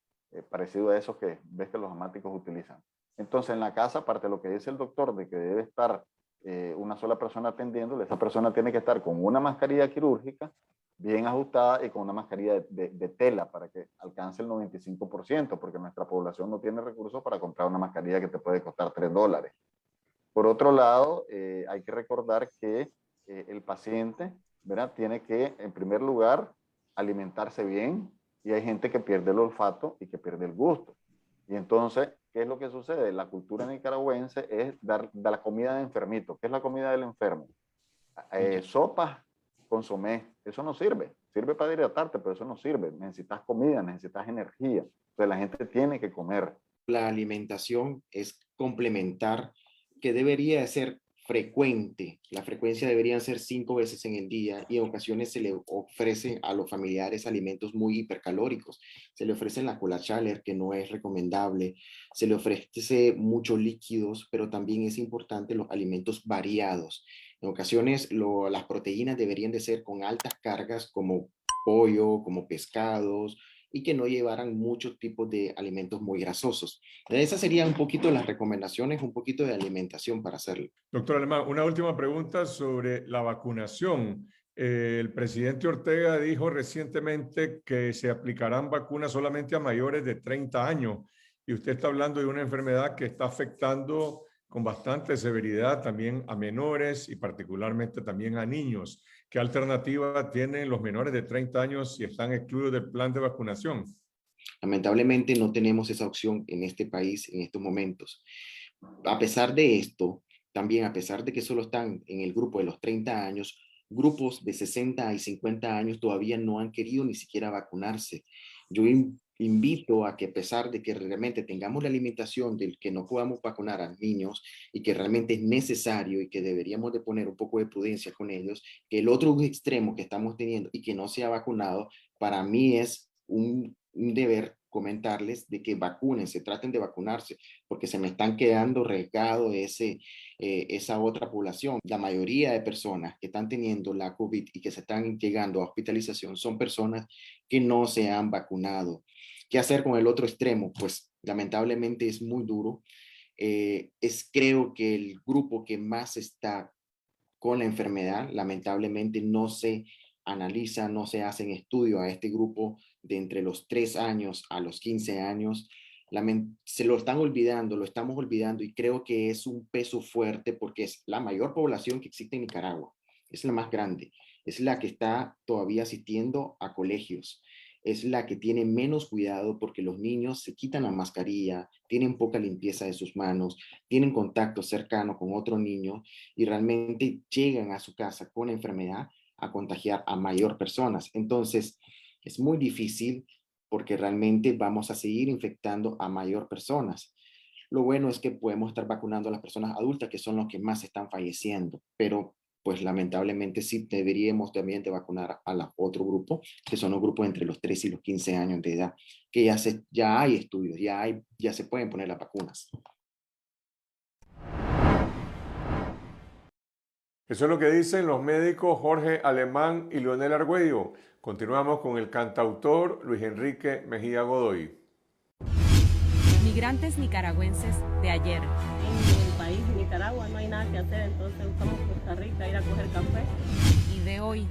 parecido a esos que ves que los asmáticos utilizan. Entonces en la casa, aparte de lo que dice el doctor de que debe estar una sola persona atendiéndole, esa persona tiene que estar con una mascarilla quirúrgica bien ajustada y con una mascarilla de tela para que alcance el 95%, porque nuestra población no tiene recursos para comprar una mascarilla que te puede costar $3. Por otro lado, hay que recordar que el paciente, ¿verdad?, tiene que, en primer lugar, alimentarse bien, y hay gente que pierde el olfato y que pierde el gusto. Y entonces, ¿qué es lo que sucede? La cultura nicaragüense es dar la comida de enfermito. ¿Qué es la comida del enfermo? Sopas, consomé. Eso no sirve. Sirve para hidratarte, pero eso no sirve. Necesitas comida, necesitas energía. Entonces la gente tiene que comer. La alimentación es complementar, que debería ser frecuente. La frecuencia debería ser 5 veces en el día, y en ocasiones se le ofrecen a los familiares alimentos muy hipercalóricos. Se le ofrecen la cola chowder, que no es recomendable. Se le ofrece muchos líquidos, pero también es importante los alimentos variados. En ocasiones las proteínas deberían de ser con altas cargas, como pollo, como pescados, y que no llevaran muchos tipos de alimentos muy grasosos. Esas serían un poquito las recomendaciones, un poquito de alimentación para hacerlo. Doctor Alemán, una última pregunta sobre la vacunación. El presidente Ortega dijo recientemente que se aplicarán vacunas solamente a mayores de 30 años, y usted está hablando de una enfermedad que está afectando con bastante severidad también a menores y particularmente también a niños. ¿Qué alternativa tienen los menores de 30 años si están excluidos del plan de vacunación? Lamentablemente no tenemos esa opción en este país en estos momentos. A pesar de esto, también a pesar de que solo están en el grupo de los 30 años, grupos de 60 y 50 años todavía no han querido ni siquiera vacunarse. Yo invito a que, a pesar de que realmente tengamos la limitación del que no podamos vacunar a niños y que realmente es necesario y que deberíamos de poner un poco de prudencia con ellos, que el otro extremo que estamos teniendo y que no se ha vacunado, para mí es un deber comentarles de que vacúnense, traten de vacunarse, porque se me están quedando regado esa otra población. La mayoría de personas que están teniendo la COVID y que se están llegando a hospitalización son personas que no se han vacunado. ¿Qué hacer con el otro extremo? Pues lamentablemente es muy duro. Creo que el grupo que más está con la enfermedad, lamentablemente no se analiza, no se hacen estudios a este grupo de entre los 3 años a los 15 años. Se lo están olvidando, lo estamos olvidando, y creo que es un peso fuerte porque es la mayor población que existe en Nicaragua. Es la más grande, es la que está todavía asistiendo a colegios. Es la que tiene menos cuidado porque los niños se quitan la mascarilla, tienen poca limpieza de sus manos, tienen contacto cercano con otro niño y realmente llegan a su casa con enfermedad a contagiar a mayor personas. Entonces, es muy difícil porque realmente vamos a seguir infectando a mayor personas. Lo bueno es que podemos estar vacunando a las personas adultas, que son los que más están falleciendo, pero pues lamentablemente sí deberíamos también de vacunar a otro grupo, que son los grupos entre los 3 y los 15 años de edad, que ya hay estudios, ya se pueden poner las vacunas. Eso es lo que dicen los médicos Jorge Alemán y Leonel Argüello. Continuamos con el cantautor Luis Enrique Mejía Godoy. Migrantes nicaragüenses de ayer. En el país, en Nicaragua, no hay nada que hacer, entonces buscamos Costa Rica, ir a coger café. Y de hoy.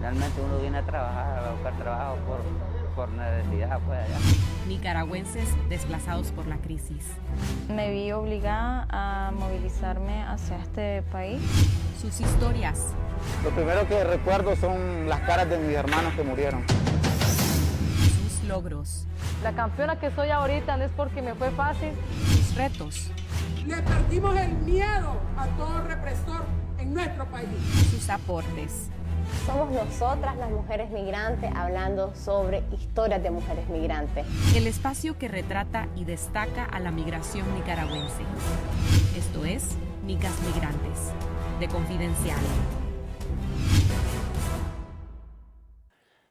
Realmente uno viene a trabajar, a buscar trabajo por necesidad, pues allá. Nicaragüenses desplazados por la crisis. Me vi obligada a movilizarme hacia este país. Sus historias. Lo primero que recuerdo son las caras de mis hermanos que murieron. Sus logros. La campeona que soy ahorita no es porque me fue fácil. Sus retos. Le perdimos el miedo a todo represor en nuestro país. Sus aportes. Somos nosotras las mujeres migrantes hablando sobre historias de mujeres migrantes. El espacio que retrata y destaca a la migración nicaragüense. Esto es Nicas Migrantes, de Confidencial.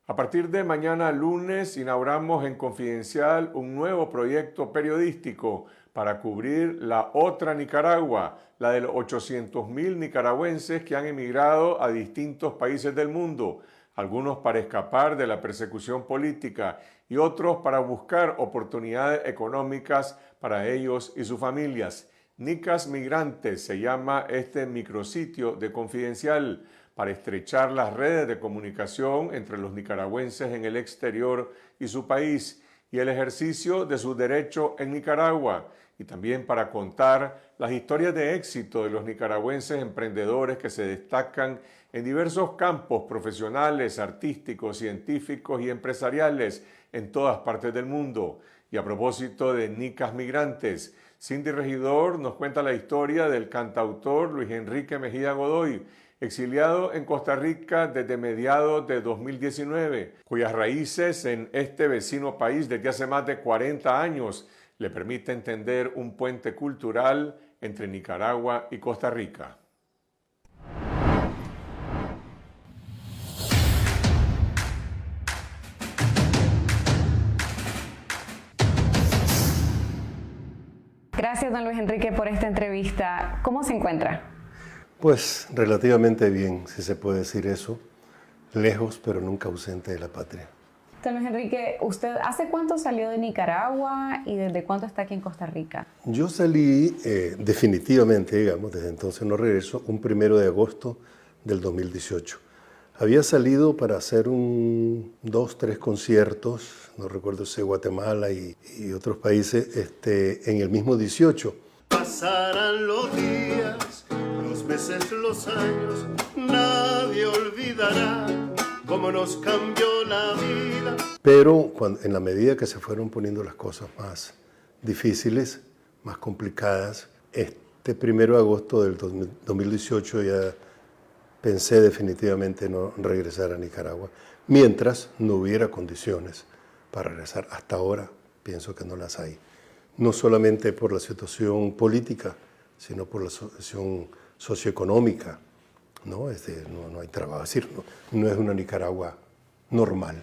A partir de mañana lunes inauguramos en Confidencial un nuevo proyecto periodístico para cubrir la otra Nicaragua, la de los 800.000 nicaragüenses que han emigrado a distintos países del mundo, algunos para escapar de la persecución política y otros para buscar oportunidades económicas para ellos y sus familias. Nicas Migrantes se llama este micrositio de Confidencial, para estrechar las redes de comunicación entre los nicaragüenses en el exterior y su país y el ejercicio de su derecho en Nicaragua, y también para contar las historias de éxito de los nicaragüenses emprendedores que se destacan en diversos campos profesionales, artísticos, científicos y empresariales en todas partes del mundo. Y a propósito de Nicas Migrantes, Cindy Regidor nos cuenta la historia del cantautor Luis Enrique Mejía Godoy, exiliado en Costa Rica desde mediados de 2019, cuyas raíces en este vecino país desde hace más de 40 años le permite entender un puente cultural entre Nicaragua y Costa Rica. Gracias, don Luis Enrique, por esta entrevista. ¿Cómo se encuentra? Pues relativamente bien, si se puede decir eso, lejos pero nunca ausente de la patria. Don Luis Enrique, ¿usted hace cuánto salió de Nicaragua y desde cuánto está aquí en Costa Rica? Yo salí definitivamente, digamos, desde entonces no regreso, un 1 de agosto del 2018. Había salido para hacer 2, 3 conciertos, no recuerdo si Guatemala y otros países, en el mismo 18. Pasarán los días, los meses, los años, nadie olvidará cómo nos cambió la vida. Pero en la medida que se fueron poniendo las cosas más difíciles, más complicadas, este 1 de agosto del 2018 ya pensé definitivamente no regresar a Nicaragua, mientras no hubiera condiciones para regresar. Hasta ahora pienso que no las hay. No solamente por la situación política, sino por la situación socioeconómica, ¿no? No hay trabajo, es decir, no es una Nicaragua normal.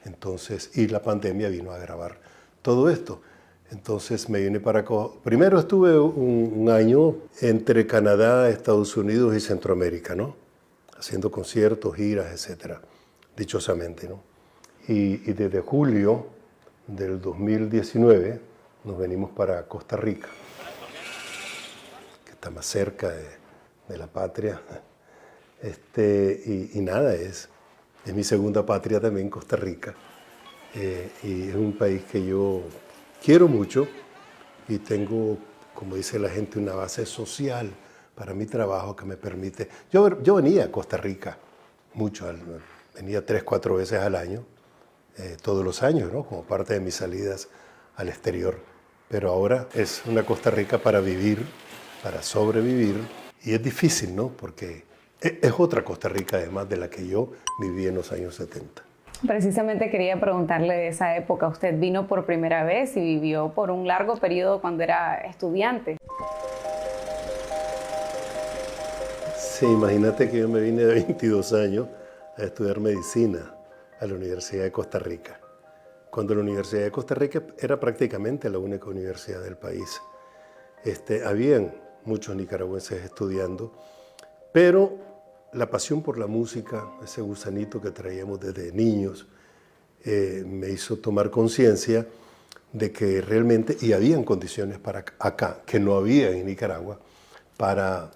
Entonces, y la pandemia vino a agravar todo esto. Entonces me vine para acá. Primero estuve un año entre Canadá, Estados Unidos y Centroamérica, ¿no? Haciendo conciertos, giras, etcétera, dichosamente, ¿no? Y desde julio del 2019 nos venimos para Costa Rica, que está más cerca de la patria. Y nada, es mi segunda patria también, Costa Rica. Y es un país que yo quiero mucho y tengo, como dice la gente, una base social para mi trabajo que me permite. Yo venía a Costa Rica mucho, venía 3, 4 veces al año, todos los años, ¿no? Como parte de mis salidas al exterior. Pero ahora es una Costa Rica para vivir, para sobrevivir, y es difícil, ¿no? Porque es otra Costa Rica además de la que yo viví en los años 70. Precisamente quería preguntarle de esa época. Usted vino por primera vez y vivió por un largo periodo cuando era estudiante. Sí, imagínate que yo me vine de 22 años a estudiar medicina a la Universidad de Costa Rica, cuando la Universidad de Costa Rica era prácticamente la única universidad del país. Habían muchos nicaragüenses estudiando, pero la pasión por la música, ese gusanito que traíamos desde niños, me hizo tomar conciencia de que realmente, y habían condiciones para acá, que no había en Nicaragua, para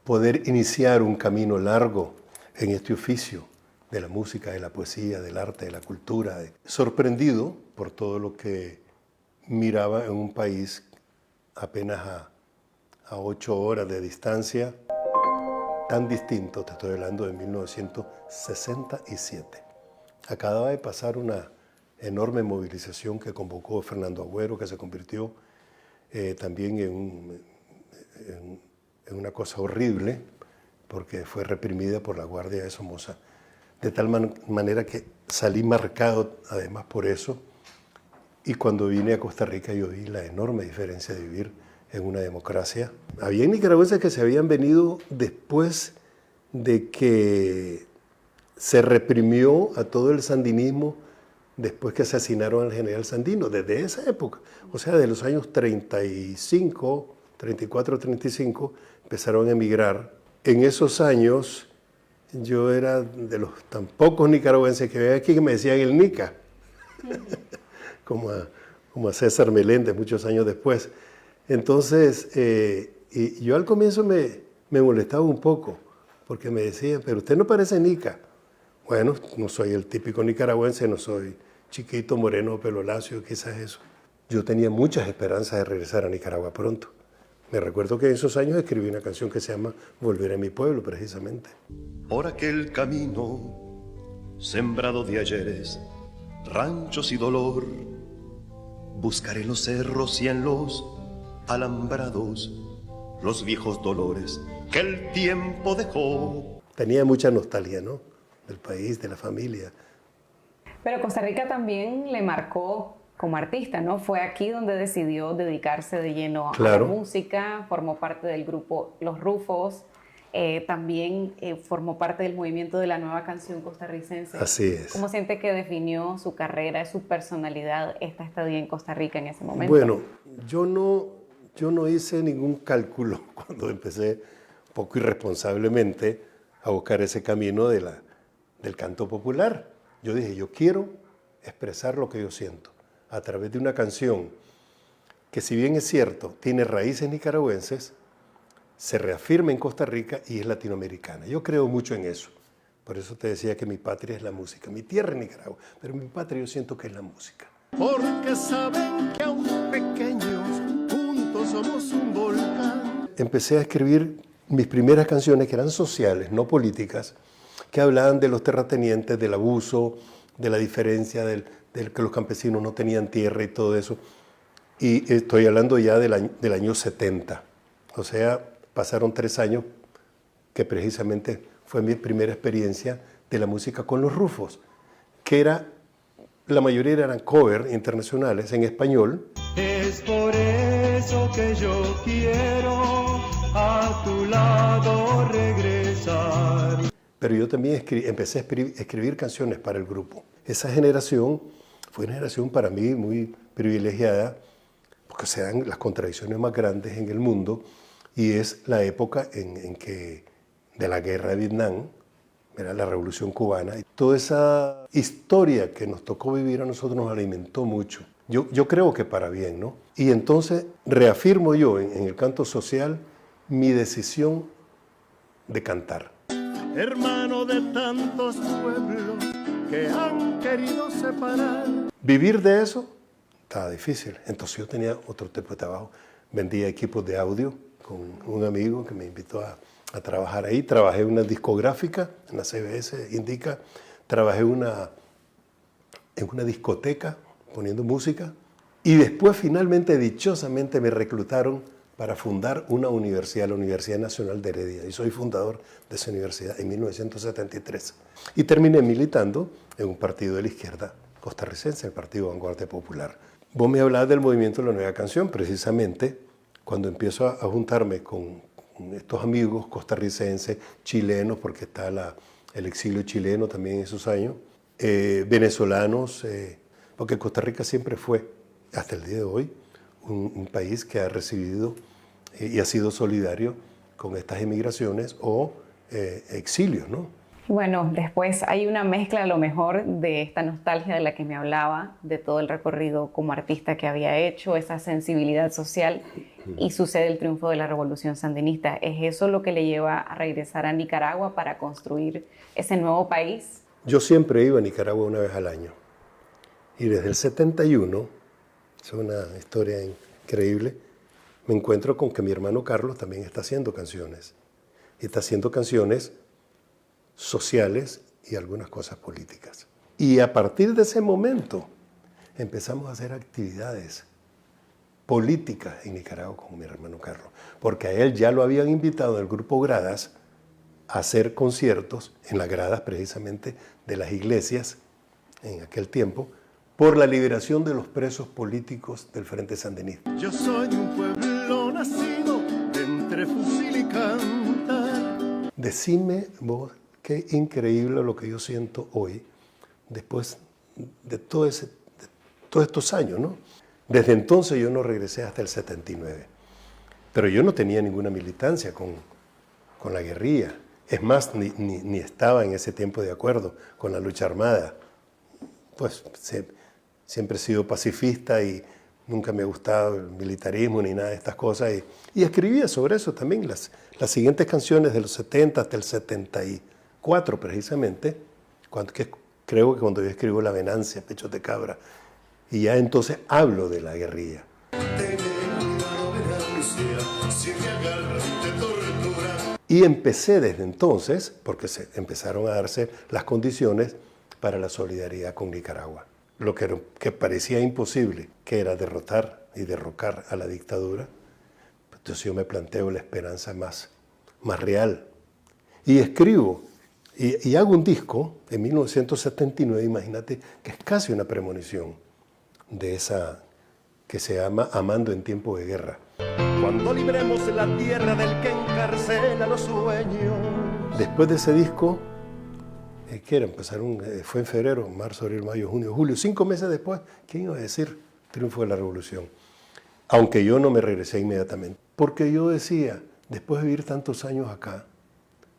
poder iniciar un camino largo en este oficio de la música, de la poesía, del arte, de la cultura. Sorprendido por todo lo que miraba en un país apenas a 8 horas de distancia, tan distinto, te estoy hablando de 1967. Acababa de pasar una enorme movilización que convocó Fernando Agüero, que se convirtió también en en una cosa horrible, porque fue reprimida por la Guardia de Somoza, de tal manera que salí marcado además por eso, y cuando vine a Costa Rica yo vi la enorme diferencia de vivir en una democracia. Había nicaragüenses que se habían venido después de que se reprimió a todo el sandinismo después que asesinaron al general Sandino, desde esa época, o sea, de los años 34, 35, empezaron a emigrar. En esos años yo era de los tan pocos nicaragüenses que había aquí que me decían el Nica, como a César Meléndez muchos años después. Entonces, y yo al comienzo me molestaba un poco, porque me decían, pero usted no parece Nica. Bueno, no soy el típico nicaragüense, no soy chiquito, moreno, pelo lacio, quizás eso. Yo tenía muchas esperanzas de regresar a Nicaragua pronto. Me recuerdo que en esos años escribí una canción que se llama Volver a mi pueblo, precisamente. Por aquel camino sembrado de ayeres, ranchos y dolor, buscaré en los cerros y en los alambrados los viejos dolores que el tiempo dejó. Tenía mucha nostalgia, ¿no? Del país, de la familia. Pero Costa Rica también le marcó como artista, ¿no? Fue aquí donde decidió dedicarse de lleno a la música, formó parte del grupo Los Rufos, también formó parte del movimiento de la nueva canción costarricense. Así es. ¿Cómo siente que definió su carrera, su personalidad, esta estadía en Costa Rica en ese momento? Bueno, yo no hice ningún cálculo cuando empecé, un poco irresponsablemente, a buscar ese camino del canto popular. Yo dije, yo quiero expresar lo que yo siento a través de una canción que, si bien es cierto, tiene raíces nicaragüenses, se reafirma en Costa Rica y es latinoamericana. Yo creo mucho en eso. Por eso te decía que mi patria es la música. Mi tierra es Nicaragua, pero mi patria yo siento que es la música. Porque saben que aún pequeños juntos somos un volcán. Empecé a escribir mis primeras canciones que eran sociales, no políticas, que hablaban de los terratenientes, del abuso, de la diferencia, del que los campesinos no tenían tierra y todo eso. Y estoy hablando ya del año 70. O sea, pasaron 3 años que precisamente fue mi primera experiencia de la música con Los Rufos, que la mayoría eran covers internacionales en español. Es por eso que yo quiero a tu lado regresar. Pero yo también empecé a escribir canciones para el grupo. Esa generación fue una generación para mí muy privilegiada, porque se dan las contradicciones más grandes en el mundo, y es la época en que de la guerra de Vietnam, era la Revolución Cubana, y toda esa historia que nos tocó vivir a nosotros nos alimentó mucho. Yo creo que para bien, ¿no? Y entonces reafirmo yo en el canto social mi decisión de cantar. Hermano de tantos pueblos que han querido separar. Vivir de eso estaba difícil. Entonces yo tenía otro tipo de trabajo. Vendía equipos de audio con un amigo que me invitó a trabajar ahí. Trabajé en una discográfica, en la CBS Indica. Trabajé en una discoteca poniendo música. Y después finalmente, dichosamente, me reclutaron para fundar una universidad, la Universidad Nacional de Heredia. Y soy fundador de esa universidad en 1973. Y terminé militando en un partido de la izquierda costarricense, el Partido Vanguardia Popular. Vos me hablabas del movimiento de la nueva canción. Precisamente cuando empiezo a juntarme con estos amigos costarricenses, chilenos, porque está el exilio chileno también en esos años, venezolanos, porque Costa Rica siempre fue, hasta el día de hoy, un país que ha recibido y ha sido solidario con estas emigraciones o exilios, ¿no? Bueno, después hay una mezcla a lo mejor de esta nostalgia de la que me hablaba, de todo el recorrido como artista que había hecho, esa sensibilidad social, y sucede el triunfo de la Revolución Sandinista. ¿Es eso lo que le lleva a regresar a Nicaragua para construir ese nuevo país? Yo siempre iba a Nicaragua una vez al año. Y desde el 71, es una historia increíble, me encuentro con que mi hermano Carlos también está haciendo canciones. Y está haciendo canciones sociales y algunas cosas políticas. Y a partir de ese momento empezamos a hacer actividades políticas en Nicaragua con mi hermano Carlos, porque a él ya lo habían invitado el grupo Gradas a hacer conciertos en las gradas precisamente de las iglesias en aquel tiempo por la liberación de los presos políticos del Frente Sandinista. Yo soy un pueblo nacido de entre fusil y cantar. Decime vos qué increíble lo que yo siento hoy, después de todos estos años, ¿no? Desde entonces yo no regresé hasta el 79, pero yo no tenía ninguna militancia con la guerrilla. Es más, ni estaba en ese tiempo de acuerdo con la lucha armada. Pues siempre he sido pacifista y nunca me ha gustado el militarismo ni nada de estas cosas. Y escribía sobre eso también. Las siguientes canciones de los 70 hasta el 74 precisamente, creo que cuando yo escribo La Venancia, Pechos de Cabra, y ya entonces hablo de la guerrilla. Y empecé desde entonces, porque empezaron a darse las condiciones para la solidaridad con Nicaragua. Lo que parecía imposible, que era derrotar y derrocar a la dictadura, entonces yo me planteo la esperanza más real. Y escribo, y hago un disco en 1979, imagínate, que es casi una premonición de esa que se llama Amando en tiempo de guerra. Cuando libremos la tierra del que encarcela los sueños. Después de ese disco, ¿qué era? Fue en febrero, marzo, abril, mayo, junio, julio. 5 meses después, ¿quién iba a decir? Triunfo de la revolución. Aunque yo no me regresé inmediatamente. Porque yo decía, después de vivir tantos años acá,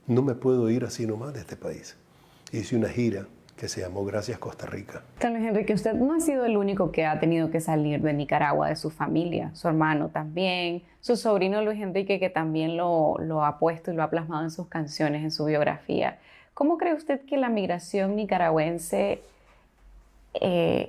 no me puedo ir así nomás de este país. Hice una gira que se llamó Gracias Costa Rica. Carlos Enrique, usted no ha sido el único que ha tenido que salir de Nicaragua, de su familia, su hermano también, su sobrino Luis Enrique, que también lo ha puesto y lo ha plasmado en sus canciones, en su biografía. ¿Cómo cree usted que la migración nicaragüense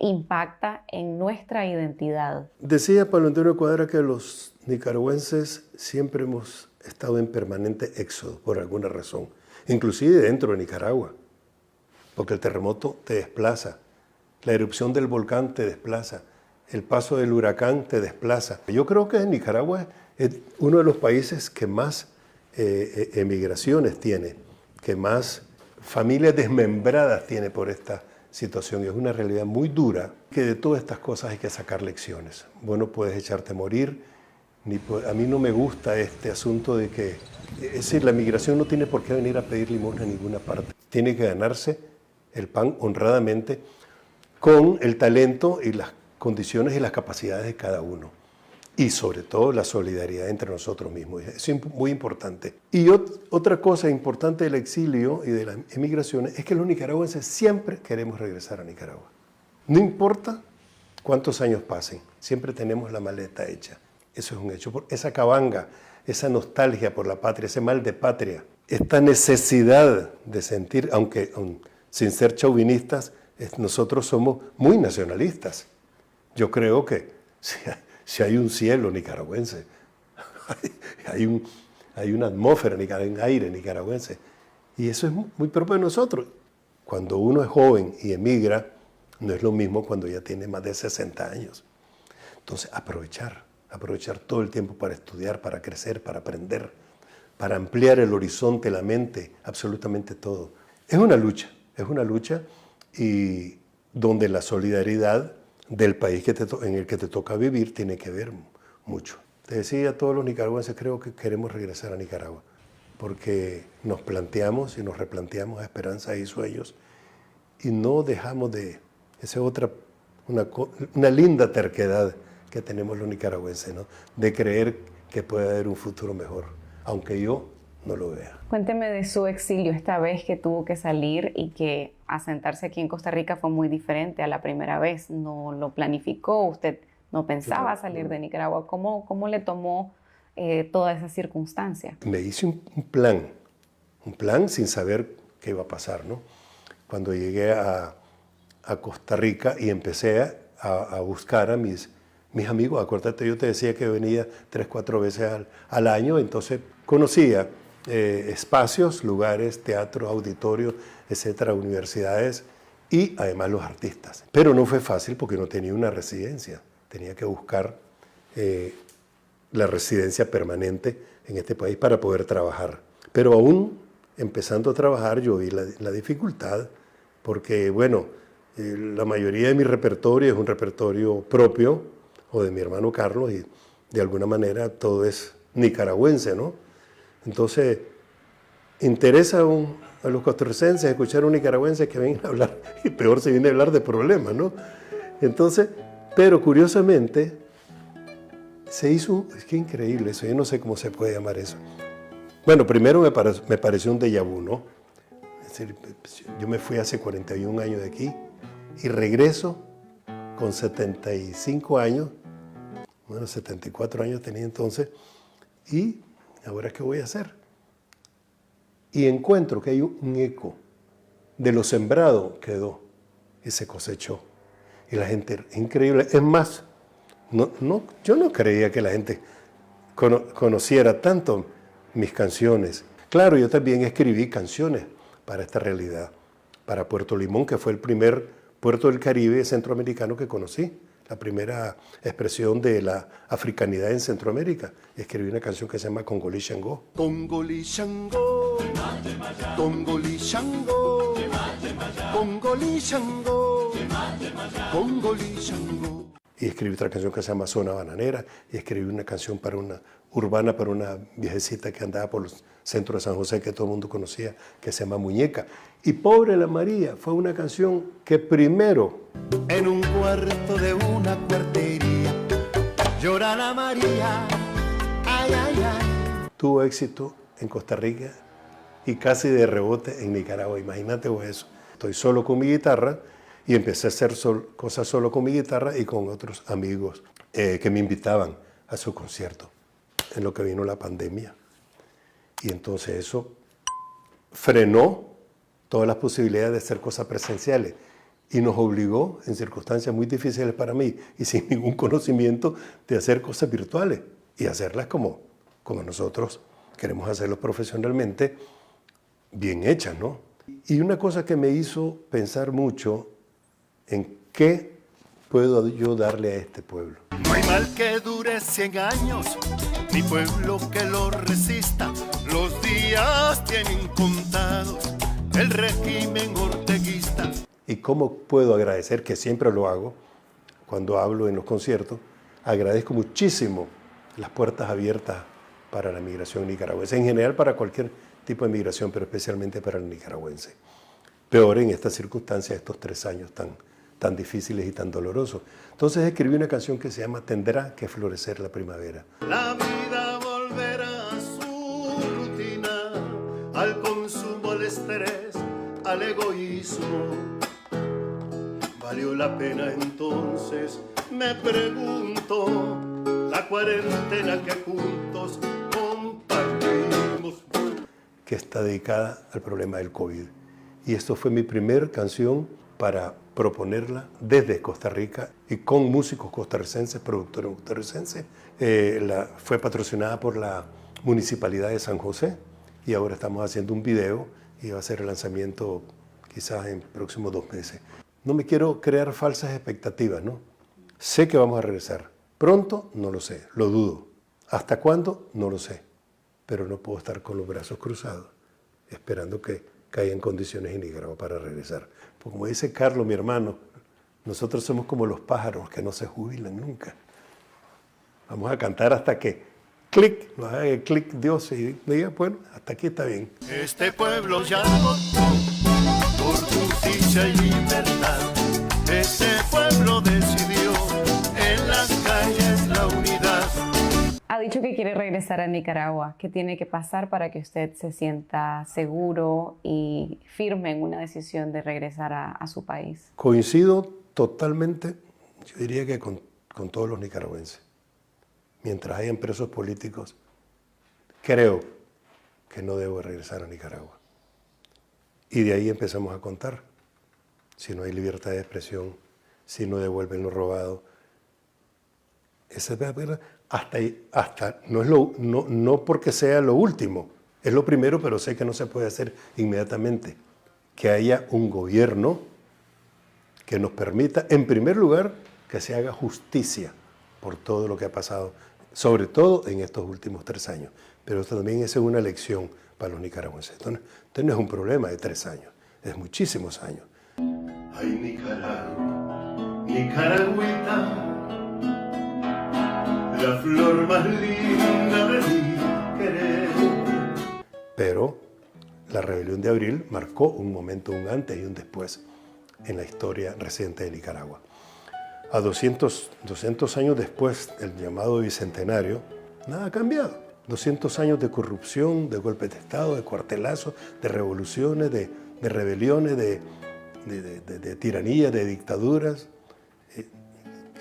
impacta en nuestra identidad? Decía Pablo Antonio Cuadra que los nicaragüenses siempre hemos estado en permanente éxodo por alguna razón, inclusive dentro de Nicaragua. Porque el terremoto te desplaza, la erupción del volcán te desplaza, el paso del huracán te desplaza. Yo creo que Nicaragua es uno de los países que más emigraciones tiene, que más familias desmembradas tiene por esta situación. Y es una realidad muy dura, que de todas estas cosas hay que sacar lecciones. Bueno, puedes echarte a morir. A mí no me gusta este asunto de que, es decir, la migración no tiene por qué venir a pedir limosna en ninguna parte. Tiene que ganarse el pan honradamente con el talento y las condiciones y las capacidades de cada uno. Y sobre todo la solidaridad entre nosotros mismos. Eso es muy importante. Y otra cosa importante del exilio y de las emigraciones es que los nicaragüenses siempre queremos regresar a Nicaragua. No importa cuántos años pasen, siempre tenemos la maleta hecha. Eso es un hecho. Esa cabanga, esa nostalgia por la patria, ese mal de patria, esta necesidad de sentir, aunque sin ser chauvinistas, nosotros somos muy nacionalistas. Yo creo que si hay un cielo nicaragüense, hay una atmósfera, un aire nicaragüense. Y eso es muy propio de nosotros. Cuando uno es joven y emigra, no es lo mismo cuando ya tiene más de 60 años. Entonces, aprovechar todo el tiempo para estudiar, para crecer, para aprender, para ampliar el horizonte, la mente, absolutamente todo. Es una lucha y donde la solidaridad del país en el que te toca vivir tiene que ver mucho. Te decía a todos los nicaragüenses, creo que queremos regresar a Nicaragua, porque nos planteamos y nos replanteamos esperanzas y sueños y no dejamos de, esa es una linda terquedad que tenemos los nicaragüenses, ¿no? De creer que puede haber un futuro mejor, aunque yo no lo vea. Cuénteme de su exilio, esta vez que tuvo que salir y que asentarse aquí en Costa Rica fue muy diferente a la primera vez. No lo planificó, usted no pensaba salir de Nicaragua. ¿Cómo le tomó toda esa circunstancia? Me hice un plan sin saber qué iba a pasar, ¿no? Cuando llegué a Costa Rica y empecé a buscar a mis amigos, acuérdate, yo te decía que venía 3-4 veces al año, entonces conocía espacios, lugares, teatros, auditorios, etcétera, universidades y además los artistas. Pero no fue fácil porque no tenía una residencia, tenía que buscar la residencia permanente en este país para poder trabajar. Pero aún empezando a trabajar yo vi la dificultad porque, bueno, la mayoría de mi repertorio es un repertorio propio o de mi hermano Carlos y de alguna manera todo es nicaragüense, ¿no? Entonces, interesa a los costarricenses escuchar a un nicaragüense que venga a hablar, y peor se viene a hablar de problemas, ¿no? Entonces, pero curiosamente, se hizo, es que increíble eso, yo no sé cómo se puede llamar eso. Bueno, primero me pareció un déjà vu, ¿no? Es decir, yo me fui hace 41 años de aquí y regreso con 75 años, bueno, 74 años tenía entonces, y ahora ¿qué voy a hacer? Y encuentro que hay un eco de lo sembrado quedó y se cosechó. Y la gente, increíble, es más, yo no creía que la gente conociera tanto mis canciones. Claro, yo también escribí canciones para esta realidad, para Puerto Limón, que fue el primer puerto del Caribe centroamericano que conocí, la primera expresión de la africanidad en Centroamérica. Escribí una canción que se llama Congolí Xangó. Congolí Xangó, Congolí Xangó, Congolí Xangó, Congolí Xangó. Y escribí otra canción que se llama Zona Bananera, y escribí una canción urbana para una viejecita que andaba por los centros de San José que todo el mundo conocía, que se llama Muñeca. Y Pobre la María fue una canción que primero... En un cuarto de una cuartería llora la María, ay, ay, ay. Tuvo éxito en Costa Rica y casi de rebote en Nicaragua. Imagínate vos eso. Estoy solo con mi guitarra y empecé a hacer cosas solo con mi guitarra y con otros amigos que me invitaban a su concierto en lo que vino la pandemia. Y entonces eso frenó todas las posibilidades de hacer cosas presenciales y nos obligó, en circunstancias muy difíciles para mí y sin ningún conocimiento, de hacer cosas virtuales y hacerlas como nosotros queremos hacerlo profesionalmente, bien hechas, ¿no? Y una cosa que me hizo pensar mucho en qué puedo yo darle a este pueblo. No hay mal que dure 100 años, ni pueblo que lo resista. Los días tienen contados, el régimen orteguista. ¿Y cómo puedo agradecer, que siempre lo hago, cuando hablo en los conciertos? Agradezco muchísimo las puertas abiertas para la migración nicaragüense, en general para cualquier tipo de migración, pero especialmente para el nicaragüense. Peor en estas circunstancias, estos 3 años tan difíciles y tan dolorosos. Entonces escribí una canción que se llama Tendrá que florecer la primavera. La vida volverá a su rutina, al consumo, al estrés, al egoísmo. ¿Valió la pena entonces? Me pregunto, la cuarentena que juntos compartimos. Que está dedicada al problema del COVID. Y esto fue mi primer canción para proponerla desde Costa Rica y con músicos costarricenses, productores costarricenses. Fue patrocinada por la Municipalidad de San José y ahora estamos haciendo un video y va a ser el lanzamiento quizás en próximos 2 meses. No me quiero crear falsas expectativas, ¿no? Sé que vamos a regresar. Pronto, no lo sé, lo dudo. ¿Hasta cuándo? No lo sé. Pero no puedo estar con los brazos cruzados, esperando que haya en condiciones en Nicaragua para regresar. Porque como dice Carlos, mi hermano, nosotros somos como los pájaros que no se jubilan nunca. Vamos a cantar hasta que clic, nos haga el clic Dios y diga, bueno, hasta aquí está bien. Este pueblo ya votó por justicia y libertad. Este pueblo decidió en las calles la unidad. Ha dicho que quiere regresar a Nicaragua. ¿Qué tiene que pasar para que usted se sienta seguro y firme en una decisión de regresar a su país? Coincido totalmente, yo diría que con todos los nicaragüenses. Mientras hayan presos políticos, creo que no debo regresar a Nicaragua. Y de ahí empezamos a contar. Si no hay libertad de expresión, si no devuelven lo robado. Esa es la verdad. Hasta no porque sea lo último, es lo primero, pero sé que no se puede hacer inmediatamente. Que haya un gobierno que nos permita, en primer lugar, que se haga justicia por todo lo que ha pasado, sobre todo en estos últimos 3 años. Pero esto también es una lección para los nicaragüenses. Esto no es un problema de 3 años, es muchísimos años. Ay, Nicaragua, Nicaragüita, la flor más linda de mi querer. Pero la rebelión de abril marcó un momento, un antes y un después en la historia reciente de Nicaragua. A 200 años después del llamado Bicentenario, nada ha cambiado. 200 años de corrupción, de golpes de Estado, de cuartelazos, de revoluciones, de rebeliones, de tiranía, de dictaduras.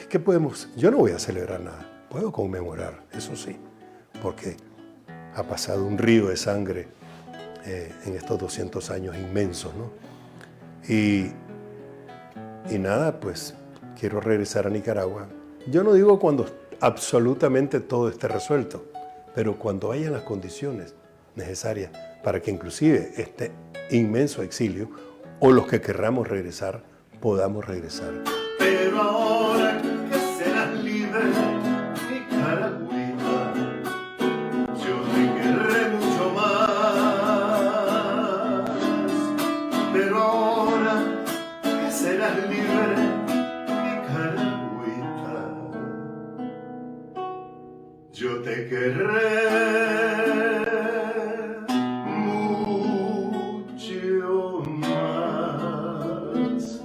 ¿Qué podemos? Yo no voy a celebrar nada, puedo conmemorar, eso sí, porque ha pasado un río de sangre en estos 200 años inmensos, ¿no? Y nada, pues quiero regresar a Nicaragua. Yo no digo cuando absolutamente todo esté resuelto, pero cuando hayan las condiciones necesarias para que inclusive este inmenso exilio o los que querramos regresar, podamos regresar. Pero ahora que serás libre, Nicaragüita, yo te querré mucho más. Pero ahora que serás libre, Nicaragüita, yo te querré mucho más.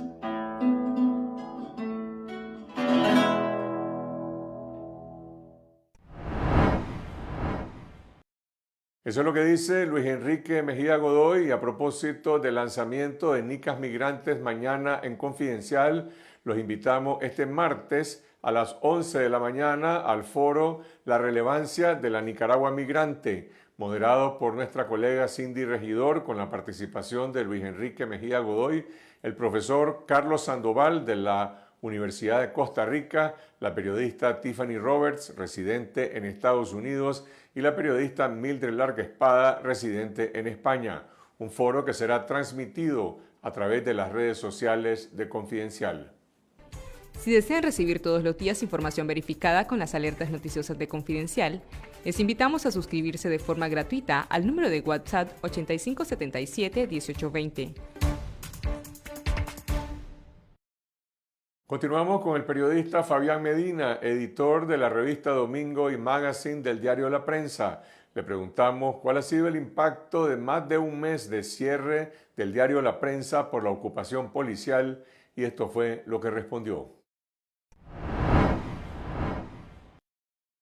Eso es lo que dice Luis Enrique Mejía Godoy a propósito del lanzamiento de Nicas Migrantes mañana en Confidencial. Los invitamos este martes a las 11 de la mañana al foro La relevancia de la Nicaragua migrante, moderado por nuestra colega Cindy Regidor, con la participación de Luis Enrique Mejía Godoy, el profesor Carlos Sandoval de la Universidad de Costa Rica, la periodista Tiffany Roberts, residente en Estados Unidos, y la periodista Mildred Larga Espada, residente en España. Un foro que será transmitido a través de las redes sociales de Confidencial. Si desean recibir todos los días información verificada con las alertas noticiosas de Confidencial, les invitamos a suscribirse de forma gratuita al número de WhatsApp 8577-1820. Continuamos con el periodista Fabián Medina, editor de la revista Domingo y Magazine del diario La Prensa. Le preguntamos cuál ha sido el impacto de más de un mes de cierre del diario La Prensa por la ocupación policial, y esto fue lo que respondió.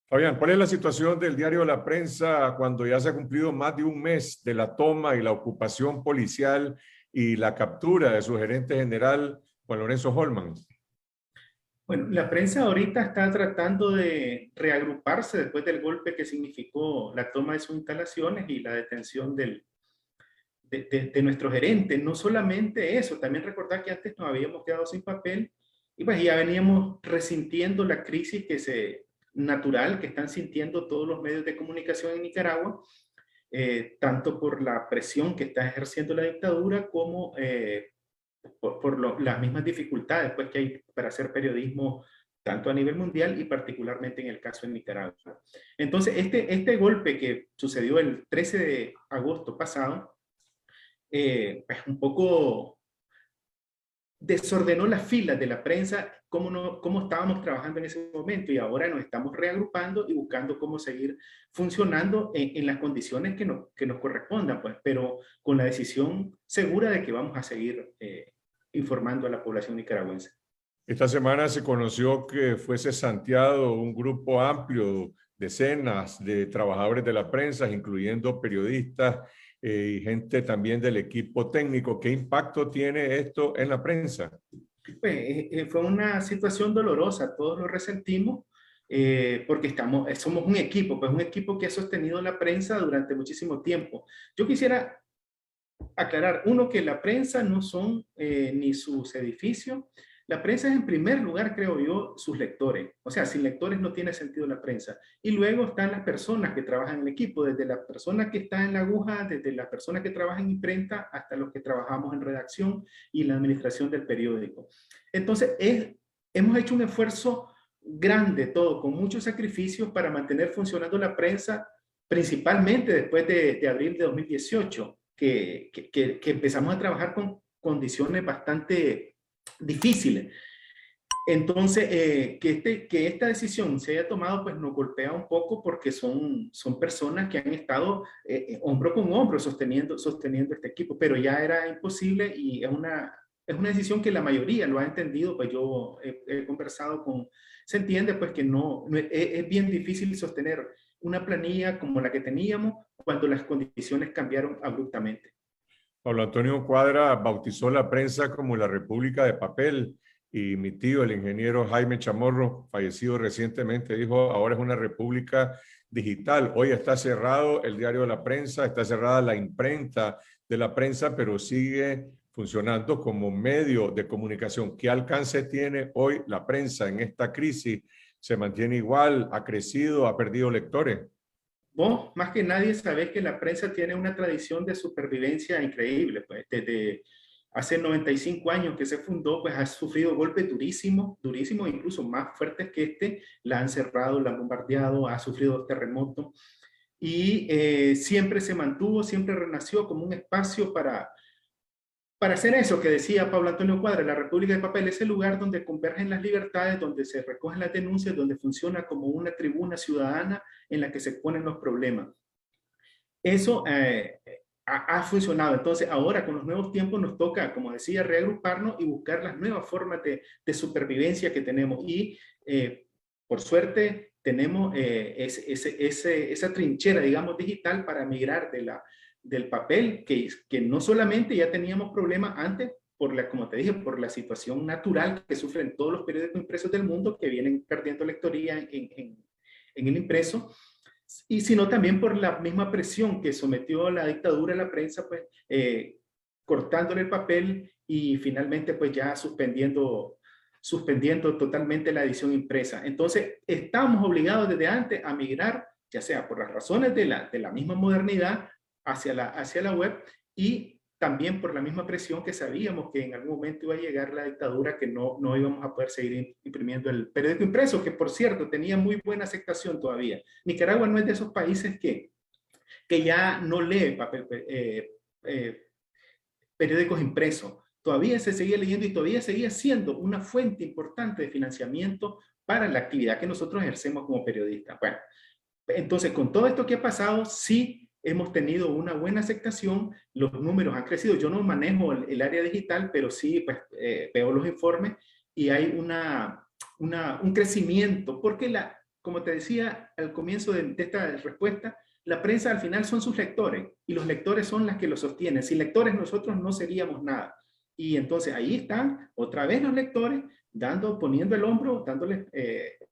Fabián, ¿cuál es la situación del diario La Prensa cuando ya se ha cumplido más de un mes de la toma y la ocupación policial y la captura de su gerente general, Juan Lorenzo Holman? Bueno, la prensa ahorita está tratando de reagruparse después del golpe que significó la toma de sus instalaciones y la detención de nuestro gerente. No solamente eso, también recordar que antes nos habíamos quedado sin papel y pues ya veníamos resintiendo la crisis natural que están sintiendo todos los medios de comunicación en Nicaragua, tanto por la presión que está ejerciendo la dictadura como por las mismas dificultades pues, que hay para hacer periodismo tanto a nivel mundial y particularmente en el caso de Nicaragua. Entonces, este golpe que sucedió el 13 de agosto pasado, pues un poco desordenó las filas de la prensa, cómo estábamos trabajando en ese momento, y ahora nos estamos reagrupando y buscando cómo seguir funcionando en las condiciones que nos correspondan, pues, pero con la decisión segura de que vamos a seguir informando a la población nicaragüense. Esta semana se conoció que fue cesanteado un grupo amplio, decenas de trabajadores de la prensa, incluyendo periodistas y gente también del equipo técnico. ¿Qué impacto tiene esto en la prensa? Pues, fue una situación dolorosa, todos lo resentimos, porque somos un equipo, pues un equipo que ha sostenido la prensa durante muchísimo tiempo. Yo quisiera aclarar, que la prensa no son ni sus edificios. La prensa es en primer lugar, creo yo, sus lectores. O sea, sin lectores no tiene sentido la prensa. Y luego están las personas que trabajan en el equipo, desde la persona que está en la aguja, desde la persona que trabaja en imprenta, hasta los que trabajamos en redacción y la administración del periódico. Entonces, hemos hecho un esfuerzo grande todo, con muchos sacrificios para mantener funcionando la prensa, principalmente después de abril de 2018, que empezamos a trabajar con condiciones bastante difíciles. Entonces, que esta decisión se haya tomado, pues nos golpea un poco porque son personas que han estado hombro con hombro sosteniendo este equipo, pero ya era imposible y es una decisión que la mayoría lo ha entendido. Pues yo he conversado se entiende pues que es bien difícil sostener una planilla como la que teníamos cuando las condiciones cambiaron abruptamente. Pablo Antonio Cuadra bautizó la prensa como la República de Papel y mi tío, el ingeniero Jaime Chamorro, fallecido recientemente, dijo ahora es una república digital. Hoy está cerrado el diario de la prensa, está cerrada la imprenta de la prensa, pero sigue funcionando como medio de comunicación. ¿Qué alcance tiene hoy la prensa en esta crisis? ¿Se mantiene igual? ¿Ha crecido? ¿Ha perdido lectores? Vos, más que nadie, sabés que la prensa tiene una tradición de supervivencia increíble. Pues, desde hace 95 años que se fundó, pues ha sufrido golpes durísimos, incluso más fuertes que este. La han cerrado, la han bombardeado, ha sufrido terremotos. Y siempre se mantuvo, siempre renació como un espacio para hacer eso que decía Pablo Antonio Cuadra, la República de Papel, es el lugar donde convergen las libertades, donde se recogen las denuncias, donde funciona como una tribuna ciudadana en la que se ponen los problemas. Eso ha funcionado. Entonces ahora con los nuevos tiempos nos toca, como decía, reagruparnos y buscar las nuevas formas de supervivencia que tenemos. Y por suerte tenemos esa trinchera, digamos, digital para migrar del papel, que no solamente ya teníamos problemas antes, como te dije, por la situación natural que sufren todos los periódicos impresos del mundo, que vienen perdiendo lectoría en el impreso, y sino también por la misma presión que sometió la dictadura a la prensa, pues cortándole el papel y finalmente pues ya suspendiendo totalmente la edición impresa. Entonces estamos obligados desde antes a migrar, ya sea por las razones de la misma modernidad hacia la web, y también por la misma presión que sabíamos que en algún momento iba a llegar la dictadura, que no íbamos a poder seguir imprimiendo el periódico impreso, que por cierto tenía muy buena aceptación todavía. Nicaragua no es de esos países que ya no lee periódicos impresos. Todavía se seguía leyendo y todavía seguía siendo una fuente importante de financiamiento para la actividad que nosotros ejercemos como periodistas. Bueno, entonces con todo esto que ha pasado, sí hemos tenido una buena aceptación, los números han crecido. Yo no manejo el área digital, pero sí pues, veo los informes y hay un crecimiento, porque como te decía al comienzo de esta respuesta, la prensa al final son sus lectores y los lectores son las que lo sostienen. Sin lectores nosotros no seríamos nada. Y entonces ahí están otra vez los lectores poniendo el hombro,